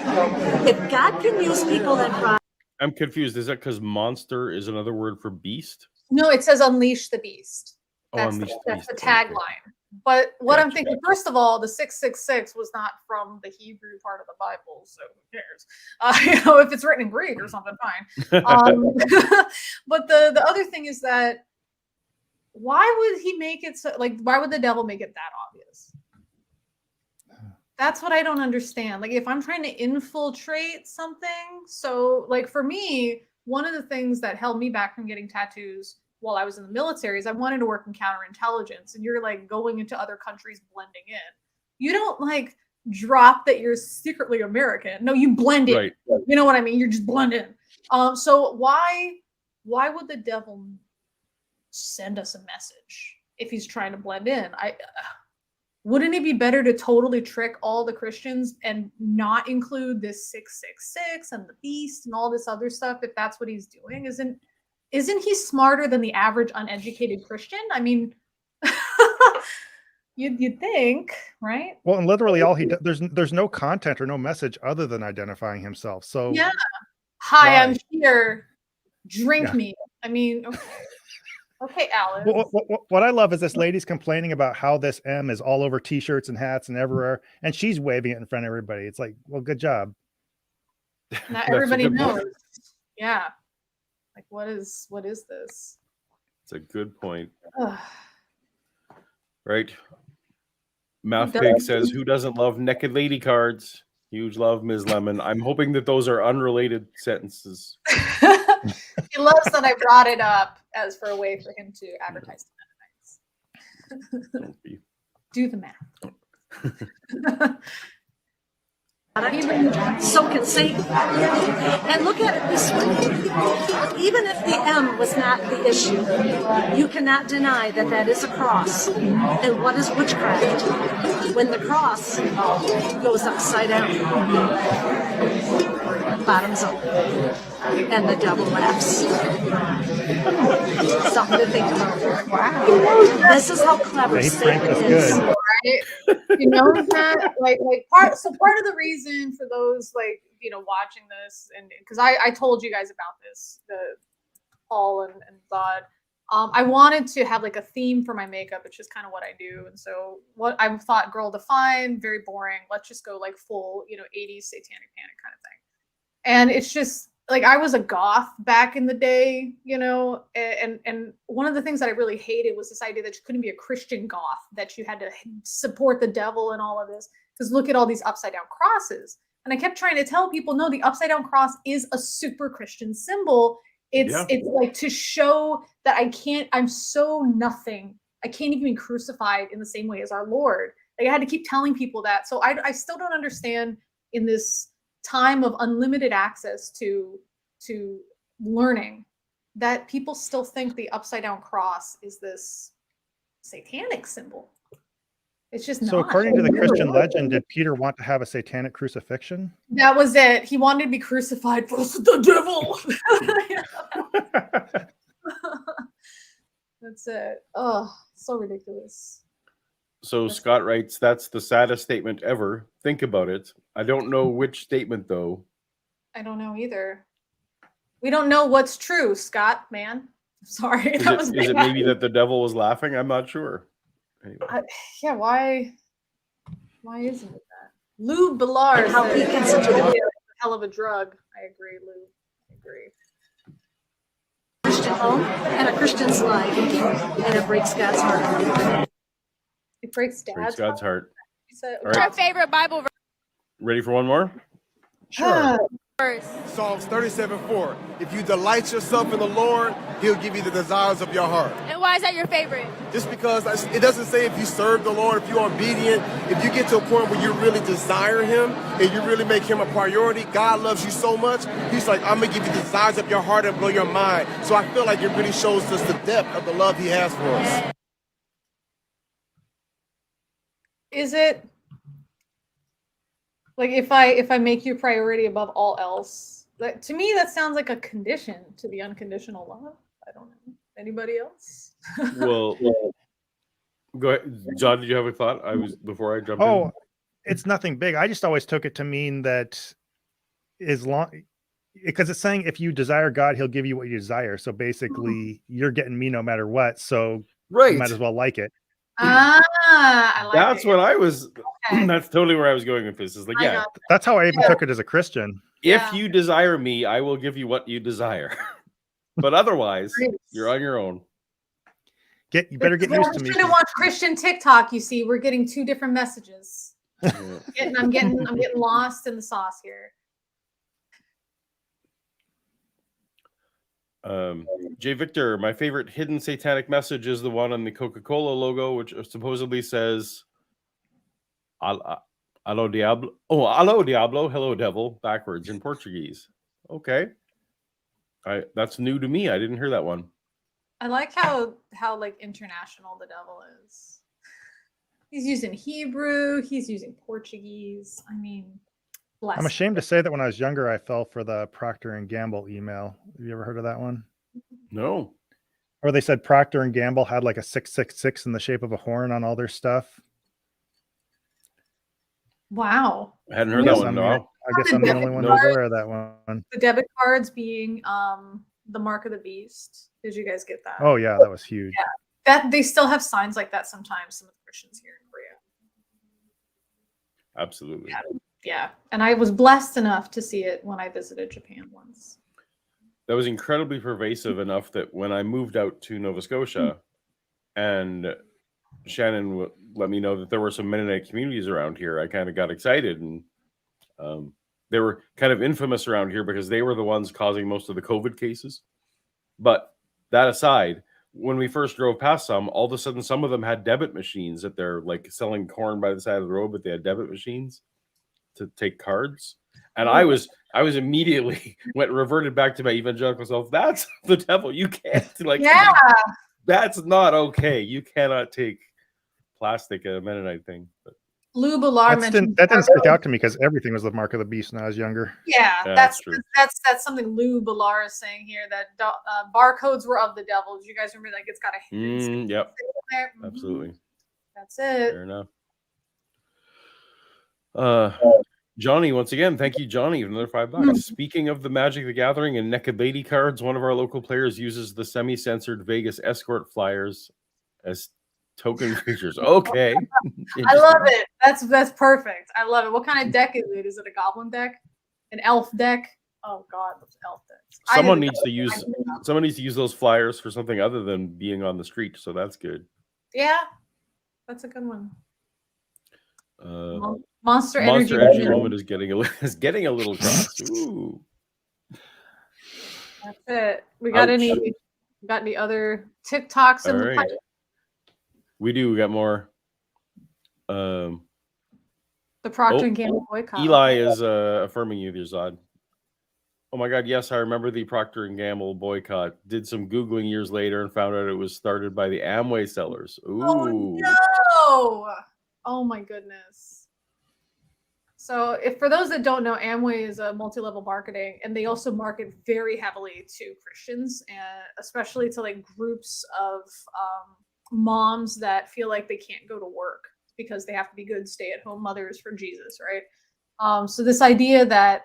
S5: If God can use people that cry.
S1: I'm confused. Is that because monster is another word for beast?
S3: No, it says unleash the beast. That's
S1: that's
S3: the tagline. But what I'm thinking, first of all, the 666 was not from the Hebrew part of the Bible, so who cares? If it's written in Greek or something, fine. But the other thing is that why would he make it so, like, why would the devil make it that obvious? That's what I don't understand. Like, if I'm trying to infiltrate something, so like for me, one of the things that held me back from getting tattoos while I was in the military is I wanted to work in counterintelligence, and you're like going into other countries blending in. You don't like drop that you're secretly American. No, you blend in.
S1: Right.
S3: You know what I mean? You're just blend in. So why would the devil send us a message if he's trying to blend in? Wouldn't it be better to totally trick all the Christians and not include this 666 and the beast and all this other stuff if that's what he's doing? Isn't he smarter than the average uneducated Christian? I mean, you'd think, right?
S2: Well, and literally all he does, there's no content or no message other than identifying himself. So
S3: yeah. Hi, I'm here. Drink me. I mean, okay. Okay, Alice.
S2: What I love is this lady's complaining about how this M is all over t-shirts and hats and everywhere, and she's waving it in front of everybody. It's like, well, good job.
S3: Now
S1: That's a
S3: everybody
S1: good
S3: knows.
S1: point.
S3: Yeah. Like what is this?
S1: It's a good point.
S3: Ugh.
S1: Right. Math
S3: Who
S1: Pig
S3: doesn't?
S1: says, who doesn't love naked lady cards? Huge love, Ms. Lemon. I'm hoping that those are unrelated sentences.
S3: He loves that I brought it up as for a way for him to advertise to Mennonites.
S1: Don't be.
S3: Do the math.
S5: So can Satan. And look at it this way. Even if the M was not the issue, you cannot deny that that is a cross. And what is witchcraft? When the cross goes upside down, bottoms up, and the devil laughs. Something to think about. Wow. This is how clever
S2: Hey,
S5: Satan
S2: Frank, that's
S5: is.
S2: good.
S3: Right? You know that part of the reason for those watching this, and because I told you guys about this, the Paul and God, I wanted to have like a theme for my makeup. It's just kind of what I do. And so what I thought, girl defined, very boring, let's just go like full 80s satanic panic kind of thing. And it's just like I was a goth back in the day, and one of the things that I really hated was this idea that you couldn't be a Christian goth, that you had to support the devil and all of this, because look at all these upside down crosses. And I kept trying to tell people, no, the upside down cross is a super Christian symbol. It's like to show that I'm so nothing. I can't even be crucified in the same way as our Lord. Like I had to keep telling people that. So I still don't understand in this time of unlimited access to learning that people still think the upside down cross is this satanic symbol. It's just
S2: So
S3: not.
S2: according to the Christian legend, did Peter want to have a satanic crucifixion?
S3: That was it. He wanted to be crucified for the devil. That's it. Oh, so ridiculous.
S1: So Scott writes, that's the saddest statement ever. Think about it. I don't know which statement, though.
S3: I don't know either. We don't know what's true, Scott, man. Sorry.
S1: Is it maybe that the devil was laughing? I'm not sure. Anyway.
S3: Yeah, why isn't it that? Lou Ballard
S5: How he
S3: said,
S5: gets into the
S3: a hell of a drug. I agree, Lou. I agree.
S5: Christian home and a Christian's life, and it breaks God's heart.
S3: It breaks
S1: God's heart.
S3: All
S6: What's your favorite Bible verse?
S1: Ready for one more?
S2: Sure.
S7: Psalms 37:4. If you delight yourself in the Lord, He'll give you the desires of your heart.
S6: And why is that your favorite?
S7: Just because it doesn't say if you serve the Lord, if you're obedient, if you get to a point where you really desire Him and you really make Him a priority, God loves you so much. He's like, I'm going to give you the desires of your heart and blow your mind. So I feel like it really shows us the depth of the love He has for us.
S3: Is it like if I make you a priority above all else? To me, that sounds like a condition to the unconditional love. I don't know. Anybody else?
S1: Well, go ahead. John, did you have a thought? Before I jump in.
S2: Oh, it's nothing big. I just always took it to mean that because it's saying if you desire God, He'll give you what you desire. So basically, you're getting me no matter what. So you might as well like it.
S3: I like
S1: That's
S3: it.
S1: what I was.
S3: Okay.
S1: That's totally where I was going with this. Is like,
S3: I
S1: yeah,
S3: got
S2: That's how I even took it as a Christian.
S3: Yeah.
S1: if you desire me, I will give you what you desire. But otherwise, you're on your own.
S2: You better get used to me.
S3: Should have watched Christian TikTok. You see, we're getting two different messages. I'm getting lost in the sauce here.
S1: J. Victor, my favorite hidden satanic message is the one on the Coca-Cola logo, which supposedly says "Allo Diablo." Oh, "Allo Diablo," hello devil, backwards in Portuguese. Okay, that's new to me. I didn't hear that one.
S3: I like how like international the devil is. He's using Hebrew. He's using Portuguese. I mean, bless.
S2: I'm ashamed to say that when I was younger, I fell for the Procter and Gamble email. Have you ever heard of that one?
S1: No.
S2: Or they said Procter and Gamble had like a 666 in the shape of a horn on all their stuff.
S3: Wow.
S1: I hadn't heard that one. No.
S2: I guess I'm the only one who's aware of that one.
S3: The debit cards being the Mark of the Beast. Did you guys get that?
S2: Oh yeah, that was huge.
S3: That they still have signs like that sometimes. Some of the Christians here in Korea.
S1: Absolutely.
S3: Yeah, and I was blessed enough to see it when I visited Japan once.
S1: That was incredibly pervasive enough that when I moved out to Nova Scotia, and Shannon let me know that there were some Mennonite communities around here, I kind of got excited, and they were kind of infamous around here because they were the ones causing most of the COVID cases. But that aside, when we first drove past some, all of a sudden some of them had debit machines that they're like selling corn by the side of the road, but they had debit machines to take cards. And I was immediately reverted back to my evangelical self. That's the devil. You can't that's not okay. You cannot take plastic, a Mennonite thing. But
S3: Lou Ballard mentioned
S2: that didn't stick out to me because everything was the Mark of the Beast when I was younger.
S3: Yeah,
S1: that's true.
S3: That's something Lou Ballard is saying here, that barcodes were of the devil. Do you guys remember, like, it's got a hidden
S1: yep,
S3: there?
S1: absolutely.
S3: That's it.
S1: Fair enough. Johnny, once again, thank you, Johnny, for another $5. Speaking of the Magic the Gathering and Nekabady cards, one of our local players uses the semi-censored Vegas escort flyers as token creatures. Okay.
S3: I love it. That's perfect. I love it. What kind of deck is it? Is it a goblin deck? An elf deck? Oh god, those elf decks.
S1: Someone needs to use those flyers for something other than being on the street, so that's good.
S3: Yeah. That's a good one. Monster
S1: Monster Energy Moment is getting a little cross. Ooh.
S3: That's it. We got any other TikToks in the pipe?
S1: We do. We got more.
S3: The Procter and Gamble boycott.
S1: Eli is affirming you there, Zod. Oh my God, yes, I remember the Procter and Gamble boycott. Did some Googling years later and found out it was started by the Amway sellers. Ooh.
S3: Oh no! Oh my goodness. So for those that don't know, Amway is a multi-level marketing, and they also market very heavily to Christians, and especially to like groups of moms that feel like they can't go to work because they have to be good stay-at-home mothers for Jesus, right? So this idea that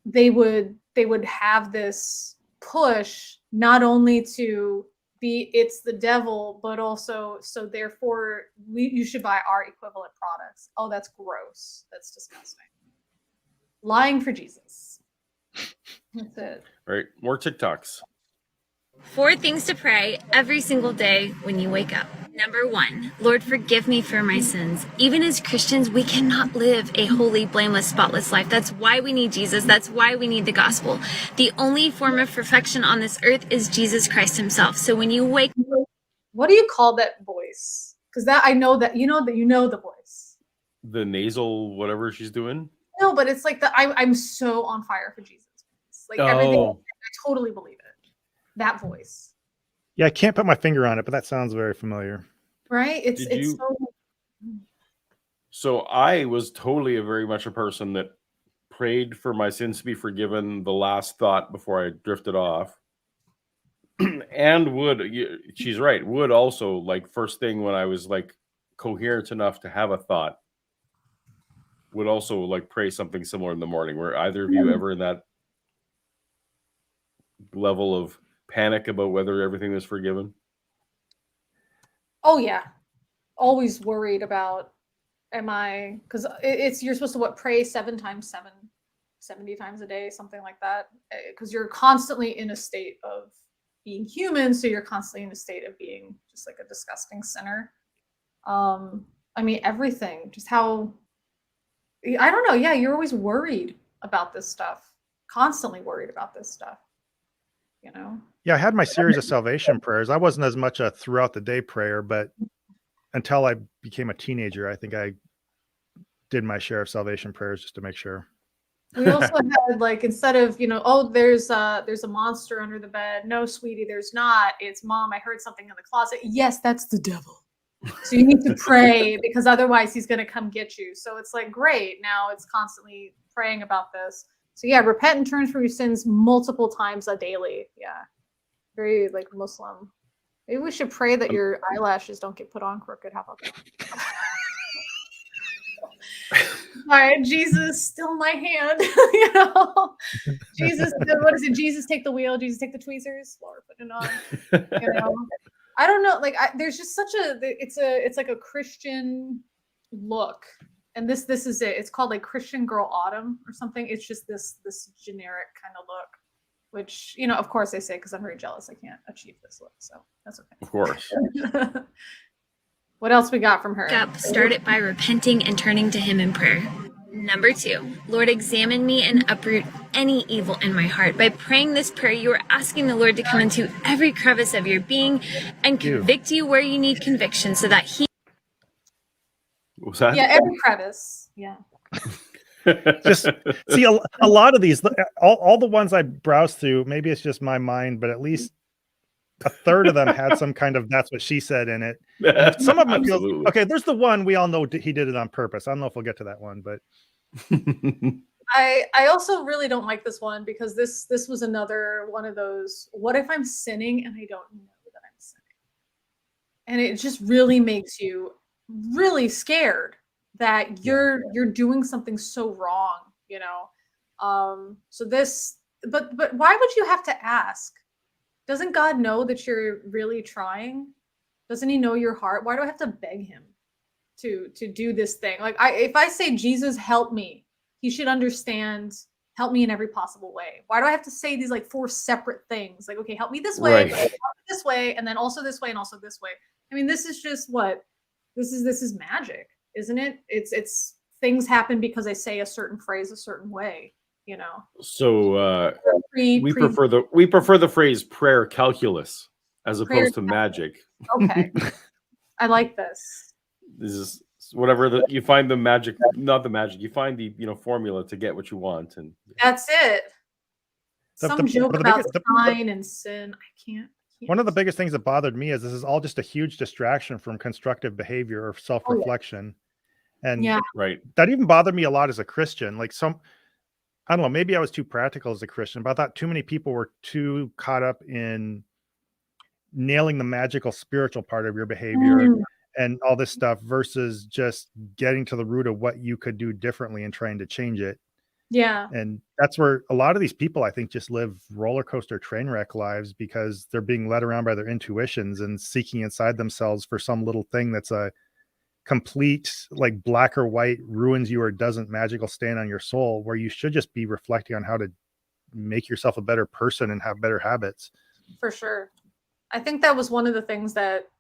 S3: they would have this push not only to be it's the devil, but also so therefore you should buy our equivalent products. Oh, that's gross. That's disgusting. Lying for Jesus. That's it.
S1: All right, more TikToks.
S8: 4 things to pray every single day when you wake up. Number 1, Lord, forgive me for my sins. Even as Christians, we cannot live a holy, blameless, spotless life. That's why we need Jesus. That's why we need the gospel. The only form of perfection on this earth is Jesus Christ himself. So when you wake up,
S3: what do you call that voice? Because that I know that you know the voice.
S1: The nasal whatever she's doing?
S3: No, but it's like I'm so on fire for Jesus. Like everything, I totally believe it. That voice.
S2: Yeah, I can't put my finger on it, but that sounds very familiar.
S3: Right?
S1: So I was totally very much a person that prayed for my sins to be forgiven the last thought before I drifted off. And she's right, would also like first thing when I was like coherent enough to have a thought, would also like pray something similar in the morning. Were either of you ever in that level of panic about whether everything was forgiven?
S3: Oh yeah, always worried about because you're supposed to pray 7 times 7, 70 times a day, something like that, because you're constantly in a state of being human, so you're constantly in a state of being just like a disgusting sinner. I mean everything, just how I don't know. Yeah, you're always worried about this stuff, constantly worried about this stuff. You know?
S2: Yeah, I had my series of salvation prayers. I wasn't as much a throughout the day prayer, but until I became a teenager, I think I did my share of salvation prayers just to make sure.
S3: We also had like, instead of, oh, there's a monster under the bed. No, sweetie, there's not. It's Mom, I heard something in the closet. Yes, that's the devil. So you need to pray because otherwise he's going to come get you. So it's like, great. Now it's constantly praying about this. So yeah, repent and turn from your sins multiple times a daily. Yeah. Very like Muslim. Maybe we should pray that your eyelashes don't get put on crooked. How about that? All right, Jesus, still my hand. You know, Jesus, what is it? Jesus, take the wheel. Jesus, take the tweezers. While we're putting it on. You know, I don't know. Like, there's just such it's like a Christian look, and this is it. It's called like Christian Girl Autumn or something. It's just this generic kind of look, which, you know, of course I say because I'm very jealous I can't achieve this look, so that's okay.
S1: Of course.
S3: What else we got from her?
S8: Start it by repenting and turning to him in prayer. Number 2, Lord, examine me and uproot any evil in my heart. By praying this prayer, you are asking the Lord to come into every crevice of your being and convict you where you need conviction so that he...
S1: What's that?
S3: Yeah, every crevice. Yeah.
S2: Just see a lot of these, all the ones I browsed through, maybe it's just my mind, but at least a third of them had some kind of "that's what she said" in it. Some of them feels okay. There's the one we all know he did it on purpose. I don't know if we'll get to that one, but
S3: I also really don't like this one because this was another one of those, what if I'm sinning and I don't know that I'm sinning? And it just really makes you really scared that you're doing something so wrong, you know. So this, but why would you have to ask? Doesn't God know that you're really trying? Doesn't he know your heart? Why do I have to beg him to do this thing? Like, if I say, Jesus, help me, he should understand, help me in every possible way. Why do I have to say these like 4 separate things? Like, okay, help me this way,
S1: Right.
S3: help me this way, and then also this way and also this way. I mean, this is just what this is magic, isn't it? It's things happen because I say a certain phrase a certain way, you know.
S1: So we prefer the phrase prayer calculus as opposed to magic.
S3: Okay. I like this.
S1: This is whatever you find the magic, not the magic. You find the formula to get what you want, and
S3: That's it. Some joke about
S2: biggest,
S3: sign and sin. I can't.
S2: One of the biggest things that bothered me is this is all just a huge distraction from constructive behavior or self-reflection. And
S1: right.
S2: That even bothered me a lot as a Christian. Like I don't know, maybe I was too practical as a Christian, but I thought too many people were too caught up in nailing the magical spiritual part of your behavior and all this stuff versus just getting to the root of what you could do differently and trying to change it.
S3: Yeah.
S2: And that's where a lot of these people, I think, just live roller coaster train wreck lives because they're being led around by their intuitions and seeking inside themselves for some little thing that's a complete, like, black or white, ruins you or doesn't magical stand on your soul, where you should just be reflecting on how to make yourself a better person and have better habits.
S3: For sure. I think that was one of the things that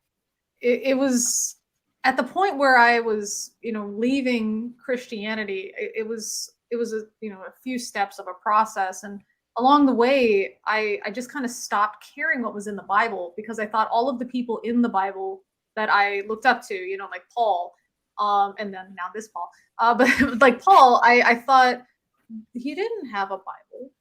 S3: it was at the point where I was, leaving Christianity. It was a few steps of a process, and along the way I just kind of stopped caring what was in the Bible because I thought all of the people in the Bible that I looked up to, like Paul, and then now this Paul, but like Paul, I thought he didn't have a Bible.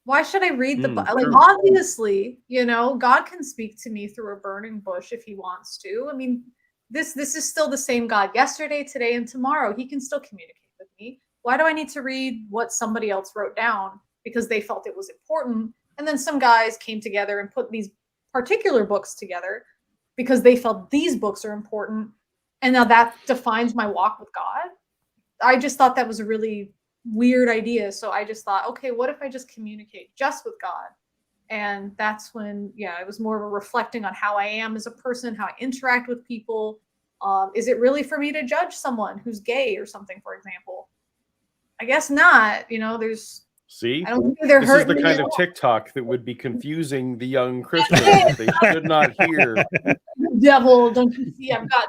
S3: Why should I read the Bible? Like, obviously, God can speak to me through a burning bush if he wants to. I mean, this is still the same God yesterday, today, and tomorrow. He can still communicate with me. Why do I need to read what somebody else wrote down because they felt it was important? And then some guys came together and put these particular books together because they felt these books are important. And now that defines my walk with God. I just thought that was a really weird idea. So I just thought, okay, what if I just communicate just with God? And that's when, it was more of a reflecting on how I am as a person, how I interact with people. Is it really for me to judge someone who's gay or something, for example? I guess not. There's
S1: See,
S3: I don't think they're
S1: this is the kind of TikTok that would be confusing the young Christians. They should not hear.
S3: Devil, don't you see? I've got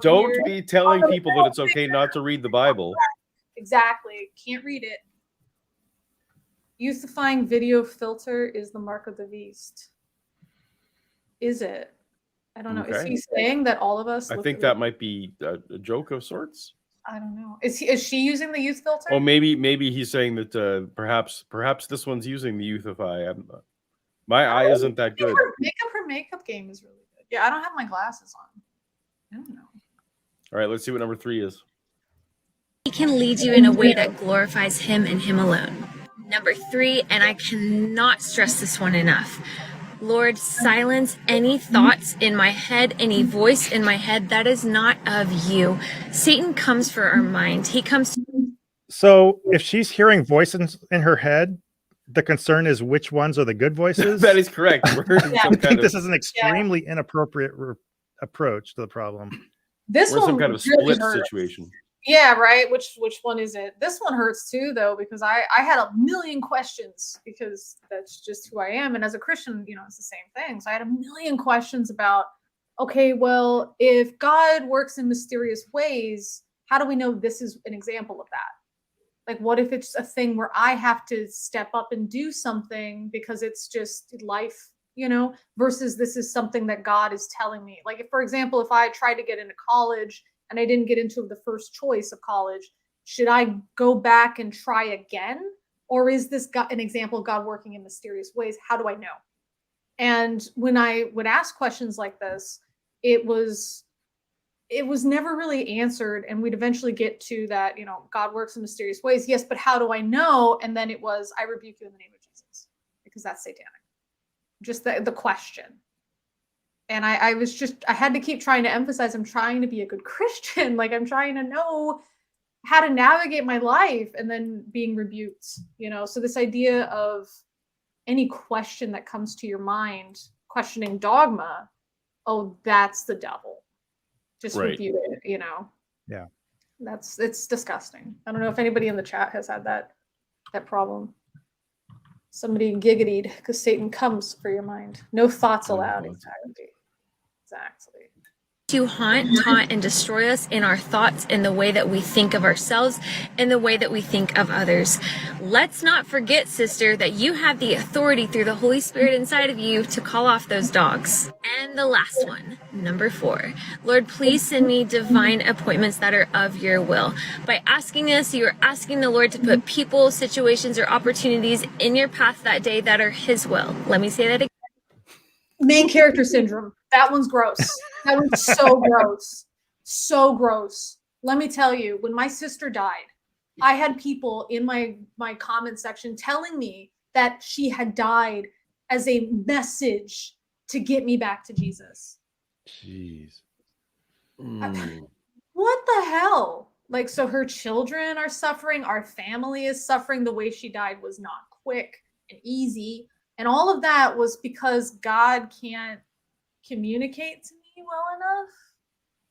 S1: Don't be telling people that it's okay not to read the Bible.
S3: Exactly. Can't read it. Youthifying video filter is the mark of the beast. Is it? I don't know.
S1: Okay.
S3: Is he saying that all of us?
S1: I think that might be a joke of sorts.
S3: I don't know. Is she using the youth filter?
S1: Oh, maybe he's saying that perhaps this one's using the Youthify. My eye isn't that good.
S3: Her makeup game is really good. Yeah, I don't have my glasses on. I don't know.
S1: All right, let's see what number 3 is.
S8: He can lead you in a way that glorifies him and him alone. Number 3, and I cannot stress this one enough. Lord, silence any thoughts in my head, any voice in my head that is not of you. Satan comes for our mind. He comes.
S2: So if she's hearing voices in her head, the concern is which ones are the good voices.
S1: That is correct. We're in
S3: Yeah.
S1: some
S2: I
S1: kind
S2: think
S1: of,
S2: this is an extremely inappropriate approach to the problem.
S3: This
S1: we're in
S3: one
S1: some kind of
S3: really
S1: split
S3: hurts.
S1: situation.
S3: Yeah, right. Which one is it? This one hurts too, though, because I had a million questions, because that's just who I am. And as a Christian, it's the same thing. So I had a million questions about, okay, well, if God works in mysterious ways, how do we know this is an example of that? Like, what if it's a thing where I have to step up and do something because it's just life, versus this is something that God is telling me. Like, if, for example, if I tried to get into college and I didn't get into the first choice of college, should I go back and try again? Or is this an example of God working in mysterious ways? How do I know? And when I would ask questions like this, it was never really answered. And we'd eventually get to that, God works in mysterious ways. Yes, but how do I know? And then it was, I rebuke you in the name of Jesus, because that's satanic. Just the question. And I had to keep trying to emphasize, I'm trying to be a good Christian. Like, I'm trying to know how to navigate my life, and then being rebuked, So this idea of any question that comes to your mind, questioning dogma, oh, that's the devil. Just
S1: Right.
S3: rebuke it,
S2: Yeah.
S3: It's disgusting. I don't know if anybody in the chat has had that problem. Somebody giggitied, because Satan comes for your mind. No thoughts allowed. Exactly.
S8: To haunt, taunt, and destroy us in our thoughts, in the way that we think of ourselves, in the way that we think of others. Let's not forget, sister, that you have the authority through the Holy Spirit inside of you to call off those dogs. And the last one, number 4. Lord, please send me divine appointments that are of your will. By asking this, you are asking the Lord to put people, situations, or opportunities in your path that day that are his will. Let me say that again.
S3: Main character syndrome. That one's gross. That one's so gross. So gross. Let me tell you, when my sister died, I had people in my comment section telling me that she had died as a message to get me back to Jesus.
S2: Jeez.
S3: What the hell? Like, so her children are suffering, our family is suffering. The way she died was not quick and easy. And all of that was because God can't communicate to me well enough.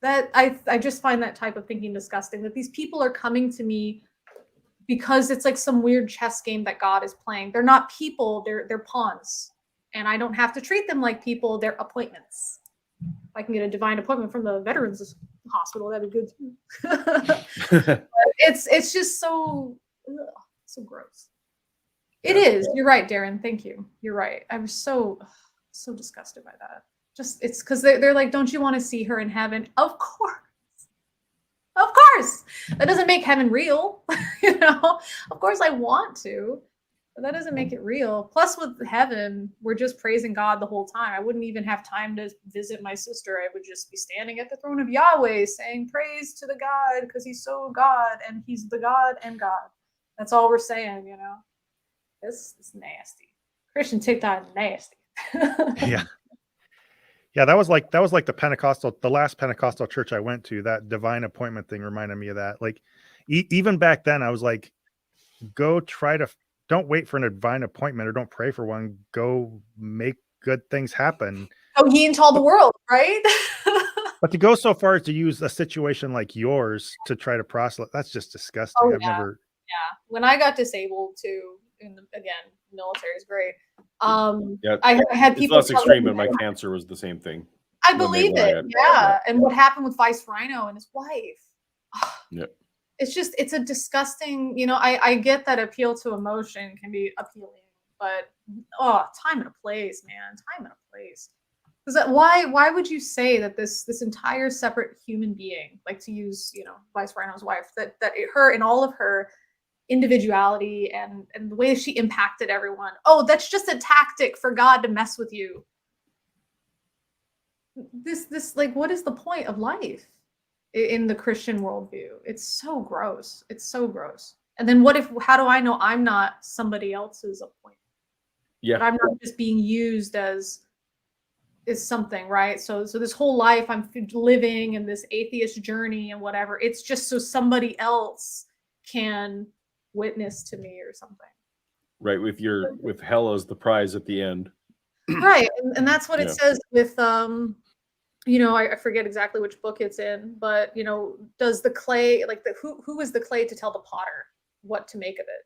S3: That I just find that type of thinking disgusting, that these people are coming to me because it's like some weird chess game that God is playing. They're not people, they're pawns. And I don't have to treat them like people, they're appointments. If I can get a divine appointment from the Veterans Hospital, that'd be good too. It's just so gross. It is. You're right, Darren. Thank you. You're right. I was so disgusted by that. Just, it's because they're like, don't you want to see her in heaven? Of course. Of course. That doesn't make heaven real. Of course I want to, but that doesn't make it real. Plus, with heaven, we're just praising God the whole time. I wouldn't even have time to visit my sister. I would just be standing at the throne of Yahweh saying praise to the God, because he's so God, and he's the God and God. That's all we're saying, This is nasty. Christian TikTok nasty.
S2: Yeah, that was like the last Pentecostal church I went to. That divine appointment thing reminded me of that. Like, even back then, I was like, don't wait for an divine appointment, or don't pray for one. Go make good things happen.
S3: Oh, ye into all the world, right?
S2: But to go so far as to use a situation like yours to try to proselyte, that's just disgusting.
S3: Oh,
S2: I've never.
S3: Yeah, when I got disabled too, again, military is great.
S1: Yeah,
S3: I had
S1: it's
S3: people.
S1: less extreme, but my cancer was the same thing.
S3: I believe it. Yeah, and what happened with Vice Rhino and his wife?
S1: Yeah,
S3: it's a disgusting. I get that appeal to emotion can be appealing, but time and a place, man. Time and a place. Because why would you say that this entire separate human being, like, to use Vice Rhino's wife, that her and all of her individuality and the way she impacted everyone, that's just a tactic for God to mess with you? This like, what is the point of life in the Christian worldview? It's so gross. It's so gross. And then how do I know I'm not somebody else's appointment?
S1: Yeah.
S3: That I'm not just being used as something, right? So this whole life I'm living in this atheist journey and whatever. It's just so somebody else can witness to me or something.
S1: Right. With hell as the prize at the end.
S3: Right. And that's what it
S1: Yeah.
S3: says with I forget exactly which book it's in, but does the clay, like who is the clay to tell the potter what to make of it?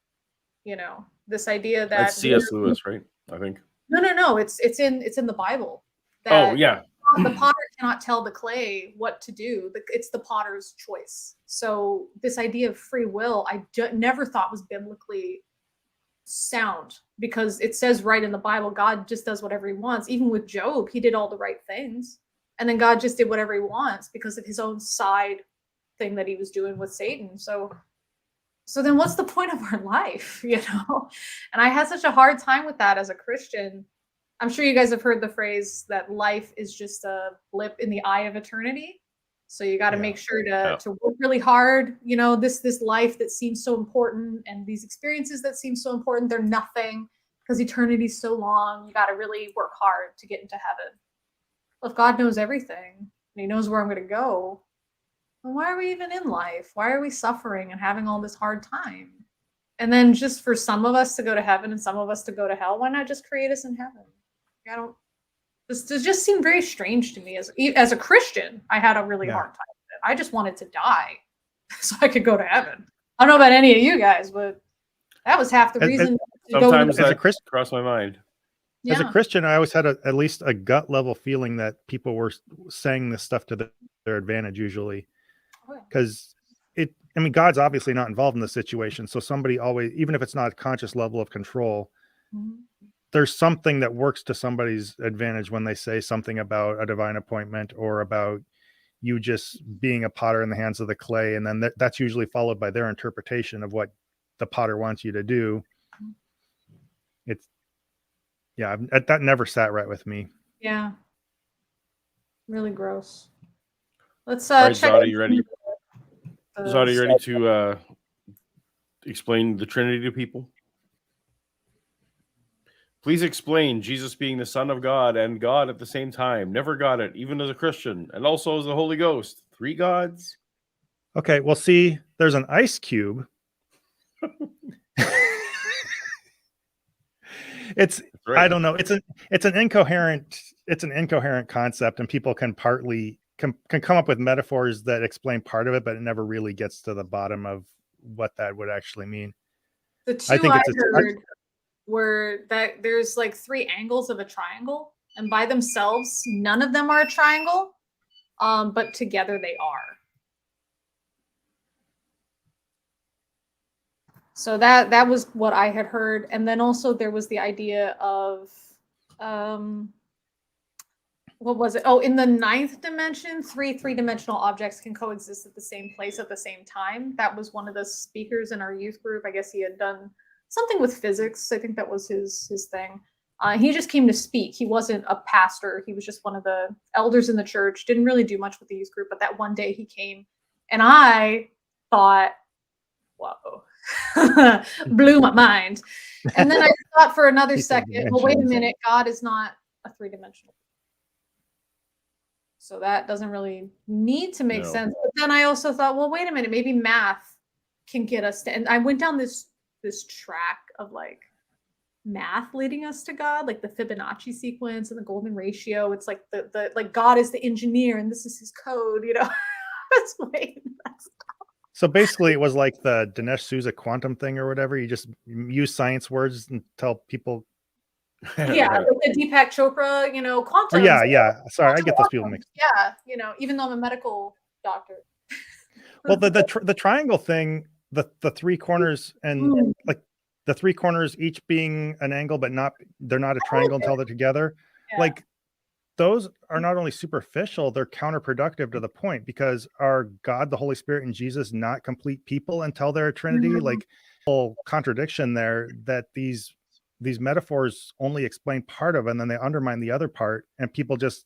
S3: This idea that
S1: That's C.S. Lewis, right? I think.
S3: No. It's in the Bible.
S1: Oh, yeah.
S3: The potter cannot tell the clay what to do. It's the potter's choice. So this idea of free will, I never thought was biblically sound, because it says right in the Bible, God just does whatever he wants. Even with Job, he did all the right things. And then God just did whatever he wants because of his own side thing that he was doing with Satan. So then what's the point of our life, And I had such a hard time with that as a Christian. I'm sure you guys have heard the phrase that life is just a blip in the eye of eternity. So you got to make sure to work really hard. This life that seems so important and these experiences that seem so important, they're nothing because eternity's so long. You got to really work hard to get into heaven. Well, if God knows everything and he knows where I'm going to go, then why are we even in life? Why are we suffering and having all this hard time? And then just for some of us to go to heaven and some of us to go to hell, why not just create us in heaven? This just seemed very strange to me. As a Christian, I had a really hard time with it. I just wanted to die so I could go to heaven. I don't know about any of you guys, but that was half the reason.
S1: Sometimes that crossed my mind.
S3: Yeah.
S2: As a Christian, I always had at least a gut level feeling that people were saying this stuff to their advantage usually. Because God's obviously not involved in the situation. So somebody always, even if it's not a conscious level of control, there's something that works to somebody's advantage when they say something about a divine appointment or about you just being a potter in the hands of the clay. And then that's usually followed by their interpretation of what the potter wants you to do. That never sat right with me.
S3: Yeah. Really gross. Let's
S1: All right,
S3: check.
S1: Zada, you ready? Zada, you ready to explain the Trinity to people? Please explain Jesus being the Son of God and God at the same time. Never got it, even as a Christian, and also as the Holy Ghost. 3 gods?
S2: Okay, well, see, there's an ice cube. It's right. I don't know. It's an incoherent concept, and people can come up with metaphors that explain part of it, but it never really gets to the bottom of what that would actually mean.
S3: The two I heard were that there's like 3 angles of a triangle, and by themselves, none of them are a triangle, but together they are. So that was what I had heard. And then also there was the idea of, what was it? Oh, in the 9th dimension, 3 three-dimensional objects can coexist at the same place at the same time. That was one of the speakers in our youth group. I guess he had done something with physics. I think that was his thing. He just came to speak. He wasn't a pastor. He was just one of the elders in the church. Didn't really do much with the youth group, but that one day he came, and I thought, whoa. Blew my mind. And then I thought for another second, well, wait a minute, God is not a 3-dimensional. So that doesn't really need to make sense. But then I also thought, well, wait a minute, maybe math can get us to, and I went down this track of like math leading us to God, like the Fibonacci sequence and the golden ratio. It's like the like God is the engineer and this is his code, That's way that's
S2: So basically, it was like the Dinesh Souza quantum thing or whatever. You just use science words and tell people.
S3: Yeah, like the Deepak Chopra, quantum.
S2: Oh, yeah. Sorry, I get those people mixed.
S3: Yeah, even though I'm a medical doctor.
S2: Well, the triangle thing, the 3 corners and like the 3 corners each being an angle, but they're not a triangle until they're together. Yeah. Like those are not only superficial, they're counterproductive to the point, because are God, the Holy Spirit, and Jesus not complete people until they're a Trinity? Mm-hmm. Like, whole contradiction there, that these metaphors only explain part of it, and then they undermine the other part, and people just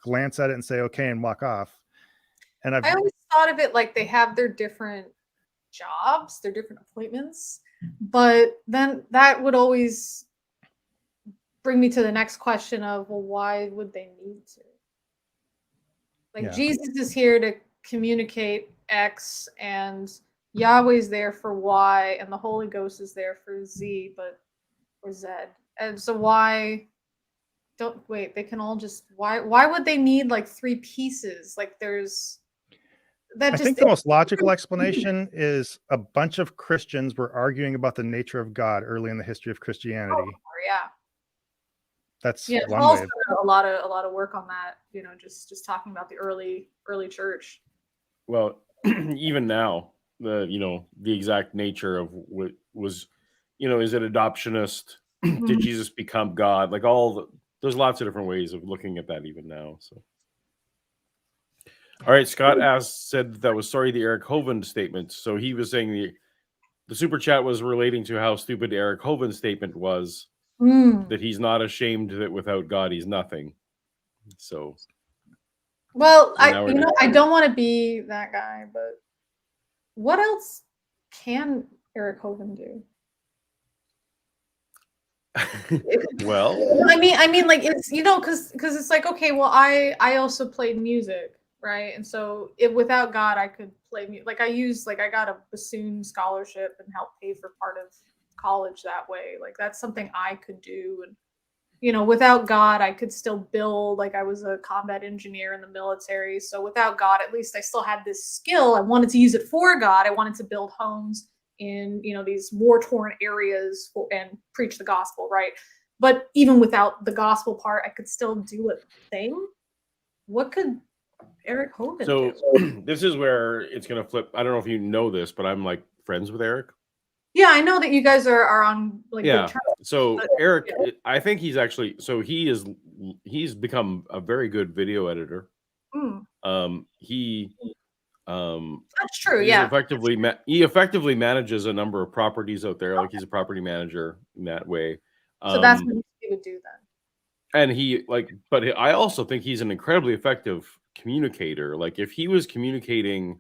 S2: glance at it and say, okay, and walk off. And I
S3: always thought of it like they have their different jobs, their different appointments, but then that would always bring me to the next question of, well, why would they need to? Like,
S2: Yeah.
S3: Jesus is here to communicate X, and Yahweh's there for Y, and the Holy Ghost is there for Z, or Z. And so why don't wait? They can all just why would they need like 3 pieces? Like there's that
S2: I
S3: just
S2: think the most logical explanation is a bunch of Christians were arguing about the nature of God early in the history of Christianity.
S3: yeah.
S2: That's
S3: Yeah,
S2: one
S3: Paul's
S2: way.
S3: done a lot of work on that, just talking about the early church.
S1: Well, even now, the exact nature of what was, is it adoptionist? Did Jesus become God? Like there's lots of different ways of looking at that even now. So, all right, Scott said that was sorry the Eric Hovind statement. So he was saying the super chat was relating to how stupid Eric Hovind's statement was, that he's not ashamed that without God he's nothing. So,
S3: Well,
S1: So now we're
S3: I don't want to be that guy, but what else can Eric Hovind do?
S1: well,
S3: I mean, like it's because it's like, okay, well, I also played music, right? And so without God, I could play music. Like I got a bassoon scholarship and helped pay for part of college that way. Like that's something I could do, and without God, I could still build. Like I was a combat engineer in the military, so without God, at least I still had this skill. I wanted to use it for God. I wanted to build homes in these war-torn areas and preach the gospel, right? But even without the gospel part, I could still do a thing. What could Eric Hovind
S1: so
S3: do?
S1: this is where it's going to flip. I don't know if you know this, but I'm like friends with Eric.
S3: Yeah, I know that you guys are on like good
S1: Yeah.
S3: terms.
S1: So
S3: But-
S1: Eric, I think he's become a very good video editor. He
S3: That's true.
S1: is
S3: Yeah.
S1: he effectively manages a number of properties out there. Like he's a property manager in that way.
S3: So that's what he would do then.
S1: And but I also think he's an incredibly effective communicator. Like if he was communicating,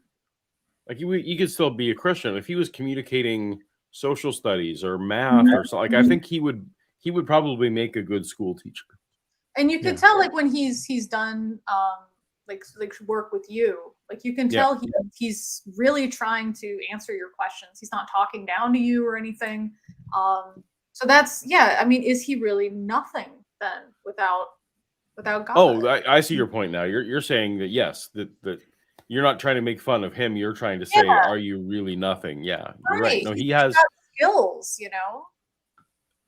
S1: like he could still be a Christian. If he was communicating social studies or math or something, like I think he would probably make a good school teacher.
S3: And you can tell like when he's done like work with you, like you can tell he's really trying to answer your questions. He's not talking down to you or anything. So that's I mean, is he really nothing then without God?
S1: Oh, I see your point now. You're saying that yes, that you're not trying to make fun of him. You're trying to say, are you really nothing? Yeah, you're right. No, he has
S3: got skills,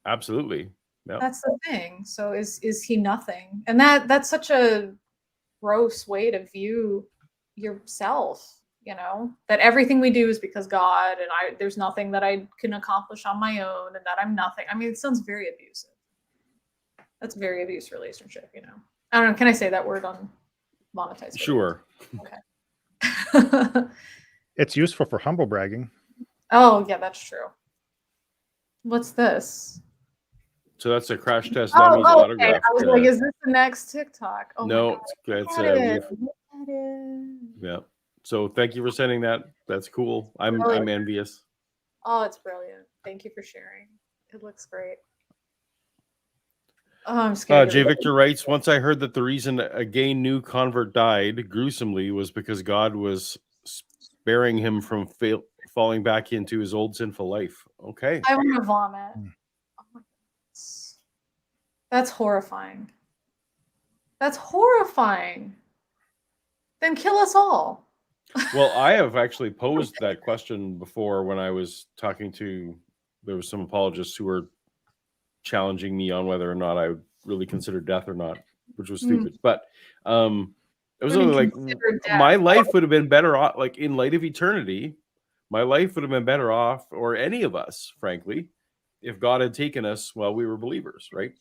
S1: Absolutely. Yeah.
S3: That's the thing. So is he nothing? And that's such a gross way to view yourself, that everything we do is because God, and there's nothing that I can accomplish on my own, and that I'm nothing. I mean, it sounds very abusive. That's a very abusive relationship, I don't know. Can I say that word on monetized videos?
S1: Sure.
S3: Okay.
S2: It's useful for humble bragging.
S3: Oh, yeah, that's true. What's this?
S1: So that's a crash test dummies
S3: Okay.
S1: autograph.
S3: I was like, is this the next TikTok? Oh
S1: no,
S3: it's
S1: yeah. So thank you for sending that. That's cool. I'm envious.
S3: Oh, it's brilliant. Thank you for sharing. It looks great. Oh, I'm scared.
S1: J. Victor writes, once I heard that the reason a gay new convert died gruesomely was because God was sparing him from falling back into his old sinful life. Okay.
S3: I want to vomit. Oh my goodness. That's horrifying. That's horrifying. Then kill us all.
S1: Well, I have actually posed that question before when I was talking there was some apologists who were challenging me on whether or not I would really consider death or not, which was stupid. But it was only like my life would have been better off, like in light of eternity, my life would have been better off, or any of us, frankly, if God had taken us while we were believers, right?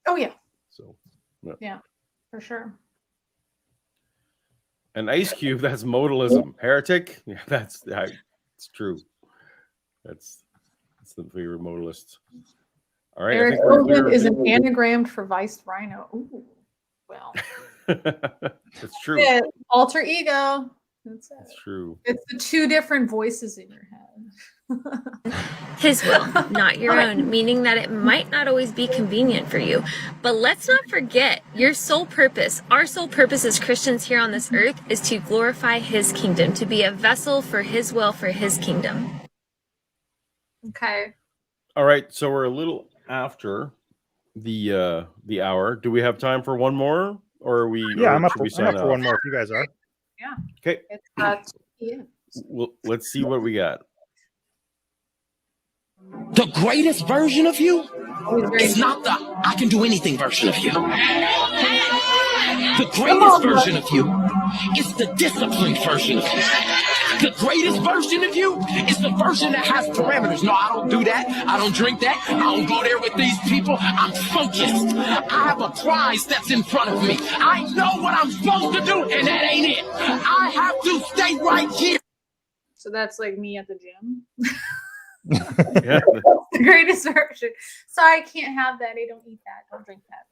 S3: Oh yeah.
S1: So
S3: yeah, for sure.
S1: An Ice Cube, that's modalism. Heretic, yeah, that's true. That's the favorite modalist. All right.
S3: Eric Hovind is an anagram for Vice Rhino. Ooh, well.
S1: That's true.
S3: Alter ego. That's it.
S1: That's true.
S3: It's the 2 different voices in your head.
S8: His will, not your own, meaning that it might not always be convenient for you. But let's not forget your sole purpose. Our sole purpose as Christians here on this earth is to glorify his kingdom, to be a vessel for his will, for his kingdom.
S3: Okay.
S1: All right, so we're a little after the hour. Do we have time for one more, or are we?
S2: Yeah,
S1: or
S2: I'm up
S1: should
S2: for,
S1: we
S2: I'm
S1: sign
S2: up for
S1: off?
S2: one more if you guys are.
S3: Yeah.
S1: Okay,
S3: It's yeah.
S1: well, let's see what we got.
S9: The greatest version of you
S3: Always very
S9: is not the I can do anything version of you. The
S3: Come
S9: greatest
S3: on,
S9: version of you is the disciplined version of you. The greatest version of you is the version that has parameters. No, I don't do that. I don't drink that. I don't go there with these people. I'm focused. I have a prize that's in front of me. I know what I'm supposed to do, and that ain't it. I have to stay right here.
S3: So that's like me at the gym.
S1: Yeah.
S3: The greatest version. Sorry, I can't have that. I don't eat that. Don't drink that.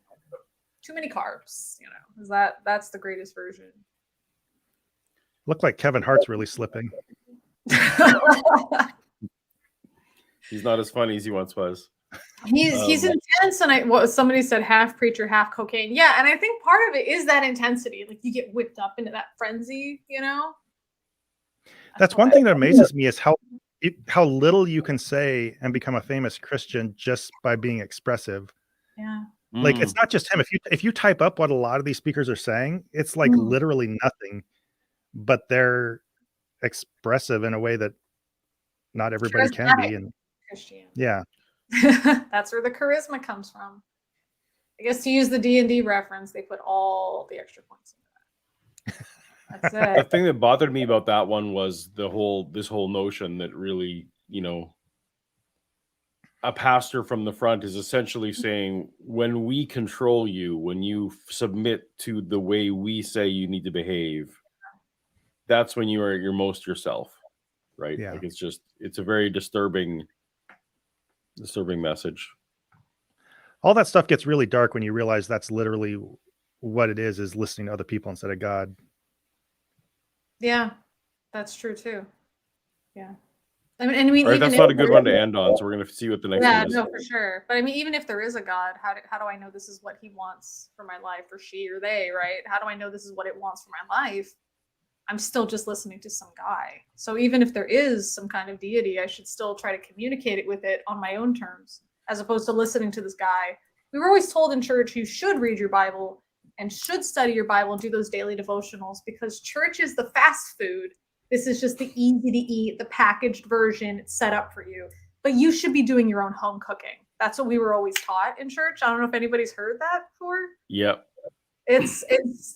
S3: Too many carbs, you know. Is that's the greatest version.
S2: Looked like Kevin Hart's really slipping.
S1: He's not as funny as he once was.
S3: He's intense, and somebody said half preacher, half cocaine. Yeah, and I think part of it is that intensity. Like you get whipped up into that frenzy, you know.
S2: That's one thing that amazes me is how little you can say and become a famous Christian just by being expressive.
S3: Yeah.
S2: Like it's not just him. If you type up what a lot of these speakers are saying, it's like literally nothing, but they're expressive in a way that not everybody can be. And
S3: Christian.
S2: yeah,
S3: that's where the charisma comes from. I guess to use the D&D reference, they put all the extra points in that. That's
S1: The
S3: it.
S1: thing that bothered me about that one was this whole notion that really, a pastor from the front is essentially saying, when we control you, when you submit to the way we say you need to behave, that's when you are your most yourself, right?
S2: Yeah.
S1: Like it's a very disturbing message.
S2: all that stuff gets really dark when you realize that's literally what it is listening to other people instead of God.
S3: Yeah, that's true too. Yeah. I mean,
S1: All right,
S3: even
S1: that's
S3: if
S1: not a good
S3: there
S1: one to
S3: is-
S1: end on, so we're going to see what the next
S3: Yeah,
S1: one is.
S3: no, for sure. But I mean, even if there is a God, how do I know this is what he wants for my life, or she or they, right? How do I know this is what it wants for my life? I'm still just listening to some guy. So even if there is some kind of deity, I should still try to communicate it with it on my own terms, as opposed to listening to this guy. We were always told in church you should read your Bible and should study your Bible and do those daily devotionals, because church is the fast food. This is just the easy to eat, the packaged version. It's set up for you. But you should be doing your own home cooking. That's what we were always taught in church. I don't know if anybody's heard that before.
S1: Yep.
S3: It's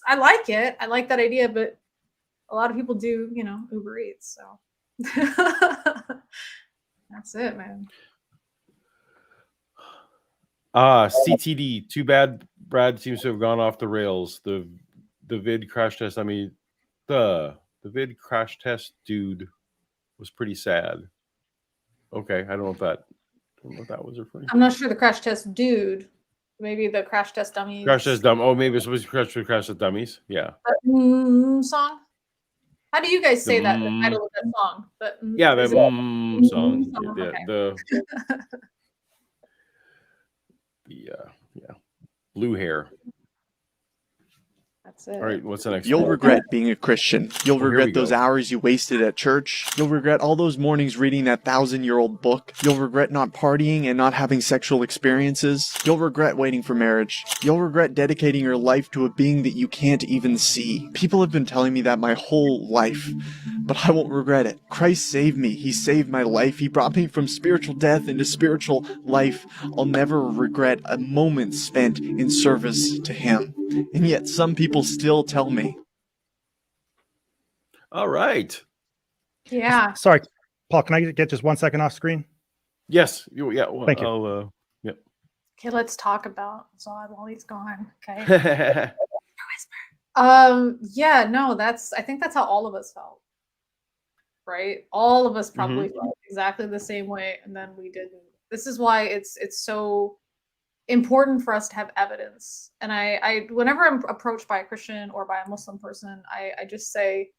S3: I like it. I like that idea, but a lot of people do, Uber Eats. So that's it, man.
S1: CTD. Too bad Brad seems to have gone off the rails. The vid crash test. I mean, the vid crash test dude was pretty sad. Okay, I don't know if that was referring.
S3: I'm not sure the crash test dude. Maybe the crash test dummies.
S1: Crash test dumb. Oh, maybe it's supposed to be crash test dummies. Yeah.
S3: Song. How do you guys say that? The title of that song.
S1: Yeah, the
S3: is it-
S1: song.
S3: song?
S1: Yeah,
S3: Okay.
S1: the blue hair.
S3: That's it.
S1: All right, what's the next
S10: You'll
S1: one?
S10: regret being a Christian. You'll
S1: Here we
S10: regret those
S1: go.
S10: hours you wasted at church. You'll regret all those mornings reading that 1,000-year-old book. You'll regret not partying and not having sexual experiences. You'll regret waiting for marriage. You'll regret dedicating your life to a being that you can't even see. People have been telling me that my whole life, but I won't regret it. Christ saved me. He saved my life. He brought me from spiritual death into spiritual life. I'll never regret a moment spent in service to Him. And yet some people still tell me.
S1: All right.
S3: Yeah.
S2: Sorry, Paul, can I get just 1 second off screen?
S1: Yes. Yeah. Well,
S2: Thank you.
S1: Yep.
S3: Okay, let's talk about Zod while he's gone. Okay.
S1: Yeah.
S3: Yeah, no, I think that's how all of us felt. Right? All of us probably felt exactly the same way, and then we didn't. This is why it's so important for us to have evidence. And I whenever I'm approached by a Christian or by a Muslim person, I just say,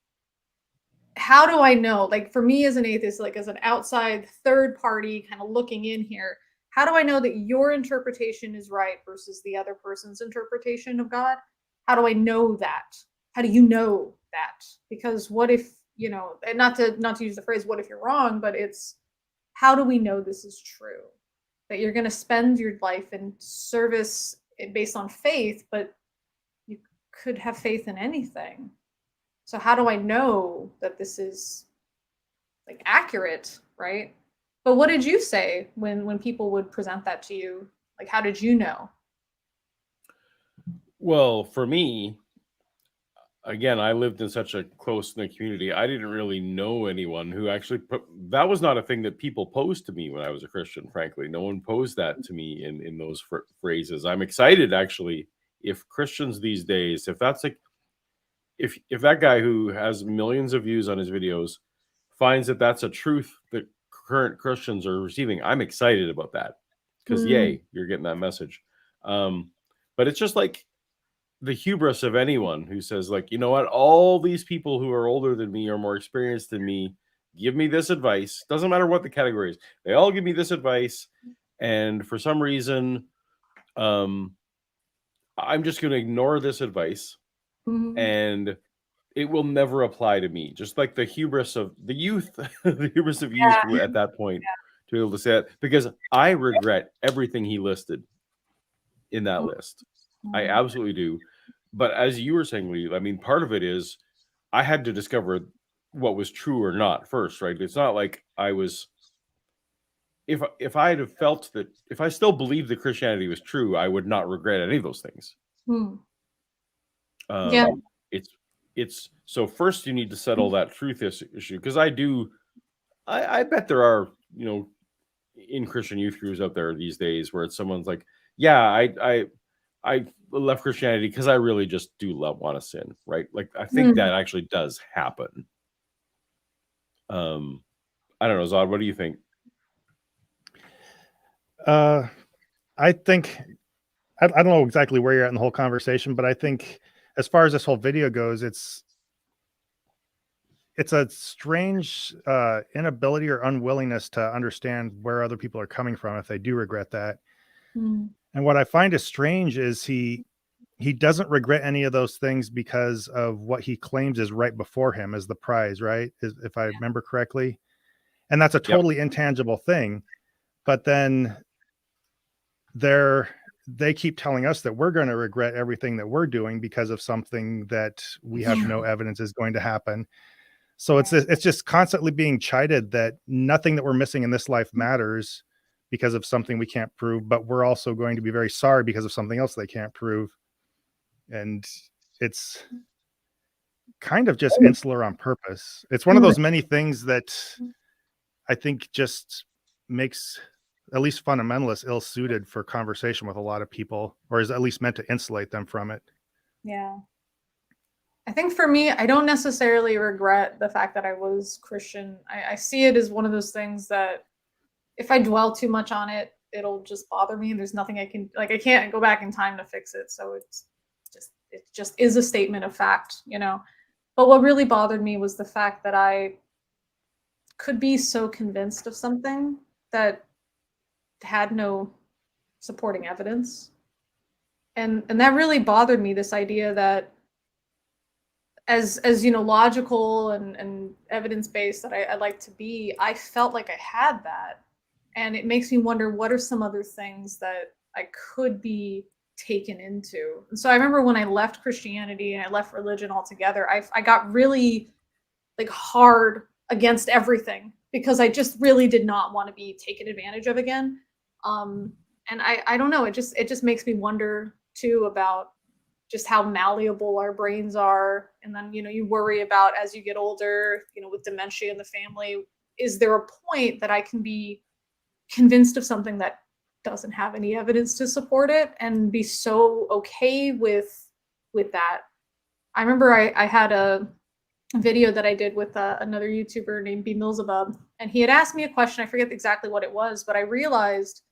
S3: how do I know? Like for me as an atheist, like as an outside third party kind of looking in here, how do I know that your interpretation is right versus the other person's interpretation of God? How do I know that? How do you know that? Because what if, and not to use the phrase what if you're wrong, but it's how do we know this is true? That you're going to spend your life in service based on faith, but you could have faith in anything. So how do I know that this is like accurate, right? But what did you say when people would present that to you? Like, how did you know?
S1: Well, for me, again, I lived in such a close-knit community. I didn't really know anyone who actually that was not a thing that people posed to me when I was a Christian, frankly. No one posed that to me in those phrases. I'm excited, actually, if Christians these days, if that's like, if that guy who has millions of views on his videos finds that that's a truth that current Christians are receiving, I'm excited about that because yay, you're getting that message. But it's just like the hubris of anyone who says, like, you know what, all these people who are older than me or more experienced than me give me this advice. Doesn't matter what the category is. They all give me this advice. And for some reason, I'm just going to ignore this advice. And it will never apply to me. Just like the hubris of the youth, the hubris of youth at that point to be able to say that, because I regret everything he listed in that list. I absolutely do. But as you were saying, Lee, I mean, part of it is I had to discover what was true or not first, right? It's not like I was, if I had have felt that, if I still believed that Christianity was true, I would not regret any of those things. It's so first you need to settle that truth issue, because I bet there are, in Christian youth groups out there these days where it's someone's like, yeah, I left Christianity because I really just do want to sin, right? Like I think that actually does happen. I don't know, Zod, what do you think?
S2: I think I don't know exactly where you're at in the whole conversation, but I think as far as this whole video goes, it's a strange inability or unwillingness to understand where other people are coming from if they do regret that. And what I find is strange is he doesn't regret any of those things because of what he claims is right before him as the prize, right? If I remember correctly. And that's a totally intangible thing. But then they keep telling us that we're going to regret everything that we're doing because of something that we have no evidence is going to happen. So it's just constantly being chided that nothing that we're missing in this life matters because of something we can't prove, but we're also going to be very sorry because of something else they can't prove. And it's kind of just insular on purpose. It's one of those many things that I think just makes at least fundamentalists ill-suited for conversation with a lot of people, or is at least meant to insulate them from it.
S3: Yeah. I think for me, I don't necessarily regret the fact that I was Christian. I see it as one of those things that if I dwell too much on it, it'll just bother me. And there's nothing I can, like, I can't go back in time to fix it. So it just is a statement of fact, But what really bothered me was the fact that I could be so convinced of something that had no supporting evidence. And that really bothered me, this idea that as logical and evidence-based that I like to be, I felt like I had that. And it makes me wonder, what are some other things that I could be taken into? And so I remember when I left Christianity and I left religion altogether, I got really like hard against everything because I just really did not want to be taken advantage of again. And I don't know, it just makes me wonder too about just how malleable our brains are. And then, you worry about as you get older, with dementia in the family, is there a point that I can be convinced of something that doesn't have any evidence to support it and be so okay with that? I remember I had a video that I did with another YouTuber named B Milzabub, and he had asked me a question. I forget exactly what it was, but I realized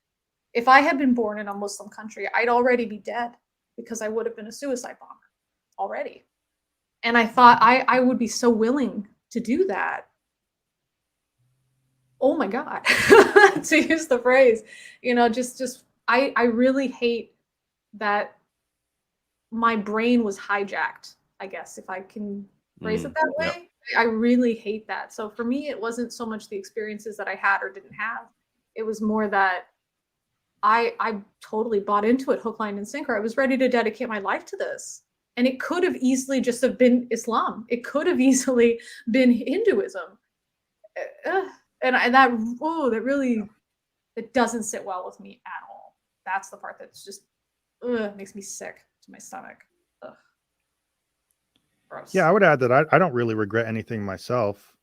S3: if I had been born in a Muslim country, I'd already be dead because I would have been a suicide bomber already. And I thought I would be so willing to do that, oh my God, to use the phrase, I really hate that my brain was hijacked, I guess, if I can phrase it that way. I really hate that. So for me, it wasn't so much the experiences that I had or didn't have. It was more that I totally bought into it, hook, line, and sinker. I was ready to dedicate my life to this. And it could have easily just have been Islam. It could have easily been Hinduism. And that really, it doesn't sit well with me at all. That's the part that's just makes me sick to my stomach. Ugh. Gross.
S2: Yeah, I would add that I don't really regret anything myself.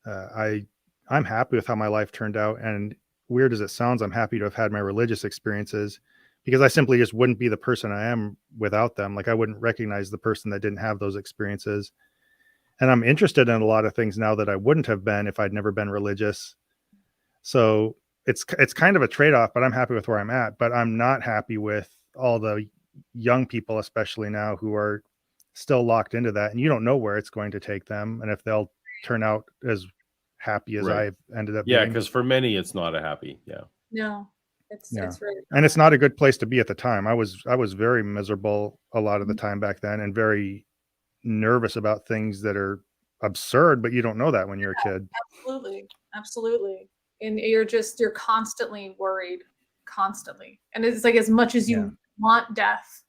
S2: I'm happy with how my life turned out, and weird as it sounds, I'm happy to have had my religious experiences, because I simply just wouldn't be the person I am without them. Like, I wouldn't recognize the person that didn't have those experiences. And I'm interested in a lot of things now that I wouldn't have been if I'd never been religious. So it's kind of a trade-off, but I'm happy with where I'm at. But I'm not happy with all the young people, especially now, who are still locked into that, and you don't know where it's going to take them and if they'll turn out as happy as I've ended up being.
S1: Because for many it's not a happy.
S3: No, it's really not.
S2: And it's not a good place to be at the time. I was very miserable a lot of the time back then, and very nervous about things that are absurd, but you don't know that when you're a kid.
S3: Absolutely. And you're constantly worried, and it's like, as much as you want death,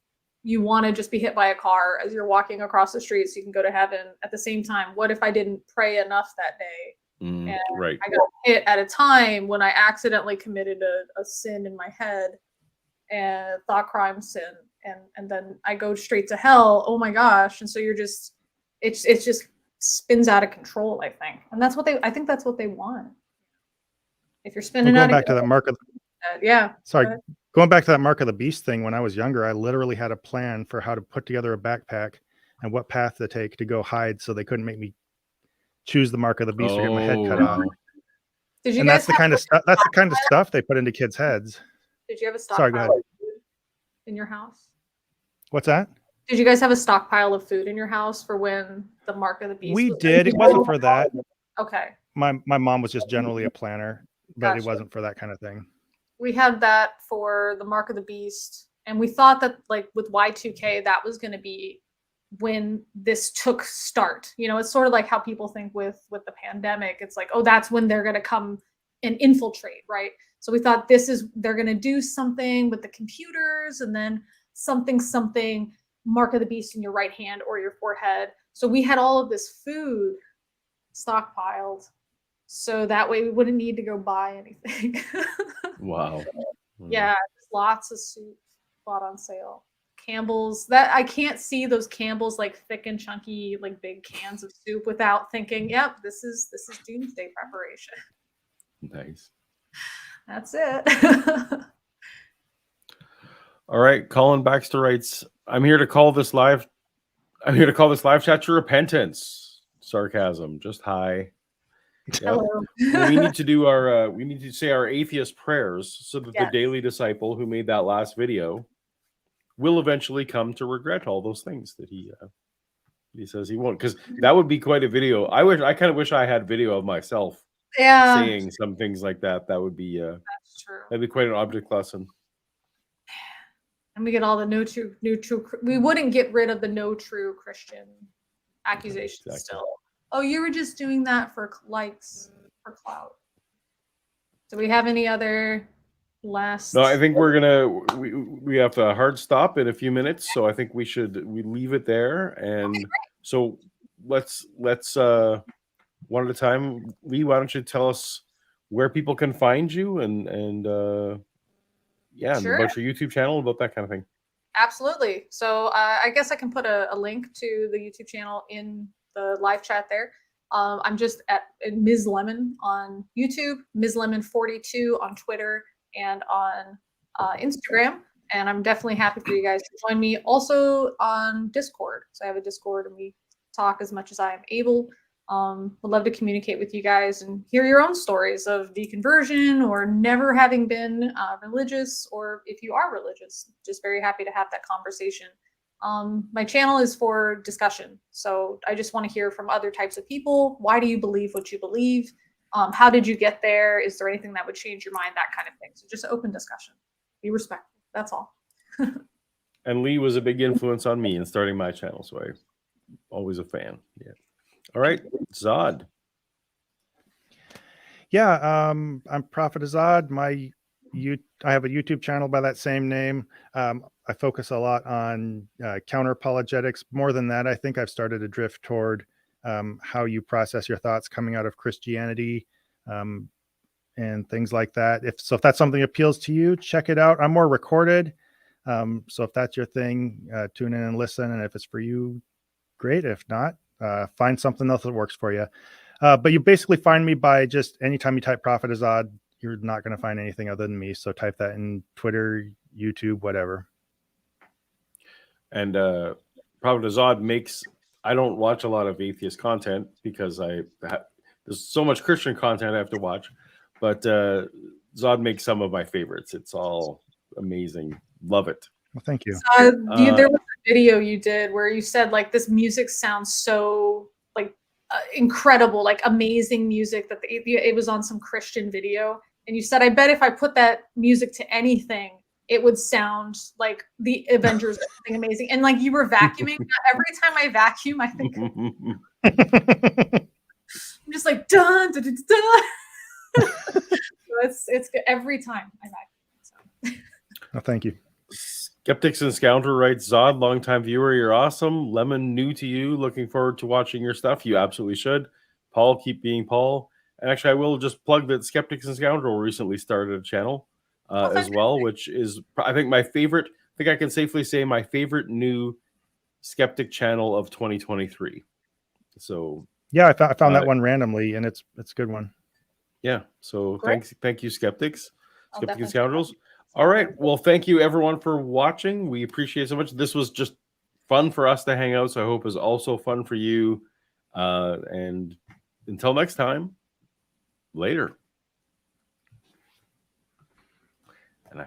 S3: you want to just be hit by a car as you're walking across the street so you can go to heaven. At the same time, what if I didn't pray enough that day? And I got hit at a time when I accidentally committed a sin in my head, and thought crime sin, and then I go straight to hell. Oh my gosh. And so you're just, it's just spins out of control, I think. And I think that's what they want. If you're spinning out of
S2: back to that mark of going back to that mark of the beast thing, when I was younger, I literally had a plan for how to put together a backpack and what path to take to go hide, so they couldn't make me choose the mark of the beast or get my head cut off. And that's the kind of stuff they put into kids' heads.
S3: Did you have a stockpile of food in your house?
S2: What's that?
S3: Did you guys have a stockpile of food in your house for when the mark of the beast?
S2: We did. It wasn't for that.
S3: Okay.
S2: My mom was just generally a planner, but it wasn't for that kind of thing.
S3: We had that for the mark of the beast, and we thought that, like, with Y2K, that was going to be when this took start. It's sort of like how people think with the pandemic. It's like, oh, that's when they're going to come and infiltrate, right? So we thought they're going to do something with the computers, and then something mark of the beast in your right hand or your forehead. So we had all of this food stockpiled, so that way we wouldn't need to go buy anything.
S1: Wow.
S3: Yeah, lots of soup bought on sale. Campbell's, that I can't see those Campbell's, like, thick and chunky, like, big cans of soup without thinking, yep, this is doomsday preparation.
S1: Nice.
S3: That's it.
S1: All right, Colin Baxter writes, I'm here to call this live chat to repentance. Sarcasm, just hi.
S3: Hello.
S1: We need to say our atheist prayers so that the daily disciple who made that last video will eventually come to regret all those things that he says he won't, because that would be quite a video. I kind of wish I had video of myself saying some things like that. That would be
S3: that's true.
S1: That'd be quite an object lesson.
S3: And we get all the no true. We wouldn't get rid of the no true Christian accusations still. Oh, you were just doing that for likes, for clout. Do we have any other last?
S1: No, I think we have a hard stop in a few minutes, so I think we leave it there. And so let's one at a time. Lee, why don't you tell us where people can find you and about your YouTube channel, about that kind of thing.
S3: Absolutely. So I guess I can put a link to the YouTube channel in the live chat there. I'm just at Ms. Lemon on YouTube, Ms. Lemon 42 on Twitter and on Instagram. And I'm definitely happy for you guys to join me also on Discord. So I have a Discord and we talk as much as I am able. Would love to communicate with you guys and hear your own stories of deconversion or never having been religious, or if you are religious, just very happy to have that conversation. My channel is for discussion. So I just want to hear from other types of people. Why do you believe what you believe? How did you get there? Is there anything that would change your mind? That kind of thing. So just open discussion. Be respectful. That's all.
S1: And Lee was a big influence on me in starting my channel, so I'm always a fan. Yeah. All right, Zod.
S2: Yeah, I'm Prophet Azad. I have a YouTube channel by that same name. I focus a lot on counter apologetics. More than that, I think I've started to drift toward how you process your thoughts coming out of Christianity and things like that. If that's something that appeals to you, check it out. I'm more recorded. So if that's your thing, tune in and listen. And if it's for you, great. If not, find something else that works for you. But you basically find me by just anytime you type Prophet Azad, you're not going to find anything other than me. So type that in Twitter, YouTube, whatever.
S1: And Prophet Azad I don't watch a lot of atheist content because there's so much Christian content I have to watch. But Zod makes some of my favorites. It's all amazing. Love it.
S2: Well, thank you.
S3: There was a video you did where you said like this music sounds so like incredible, like amazing music that it was on some Christian video, and you said, I bet if I put that music to anything, it would sound like the Avengers or something amazing. And like you were vacuuming. Every time I vacuum, I think I'm just like dun dun dun. dun. So it's good every time I vacuum. So.
S2: Oh, thank you.
S1: Skeptics and Scoundrel writes, Zod, longtime viewer, you're awesome. Lemon, new to you. Looking forward to watching your stuff. You absolutely should. Paul, keep being Paul. And actually, I will just plug that Skeptics and Scoundrel recently started a channel as well, which is, I think, my favorite. I think I can safely say my favorite new skeptic channel of 2023. So
S2: yeah, I found that one randomly, and it's a good one.
S1: Yeah. So thank you, Skeptics and Scoundrels. All right. Well, thank you everyone for watching. We appreciate it so much. This was just fun for us to hang out. So I hope it's also fun for you. And until next time, later.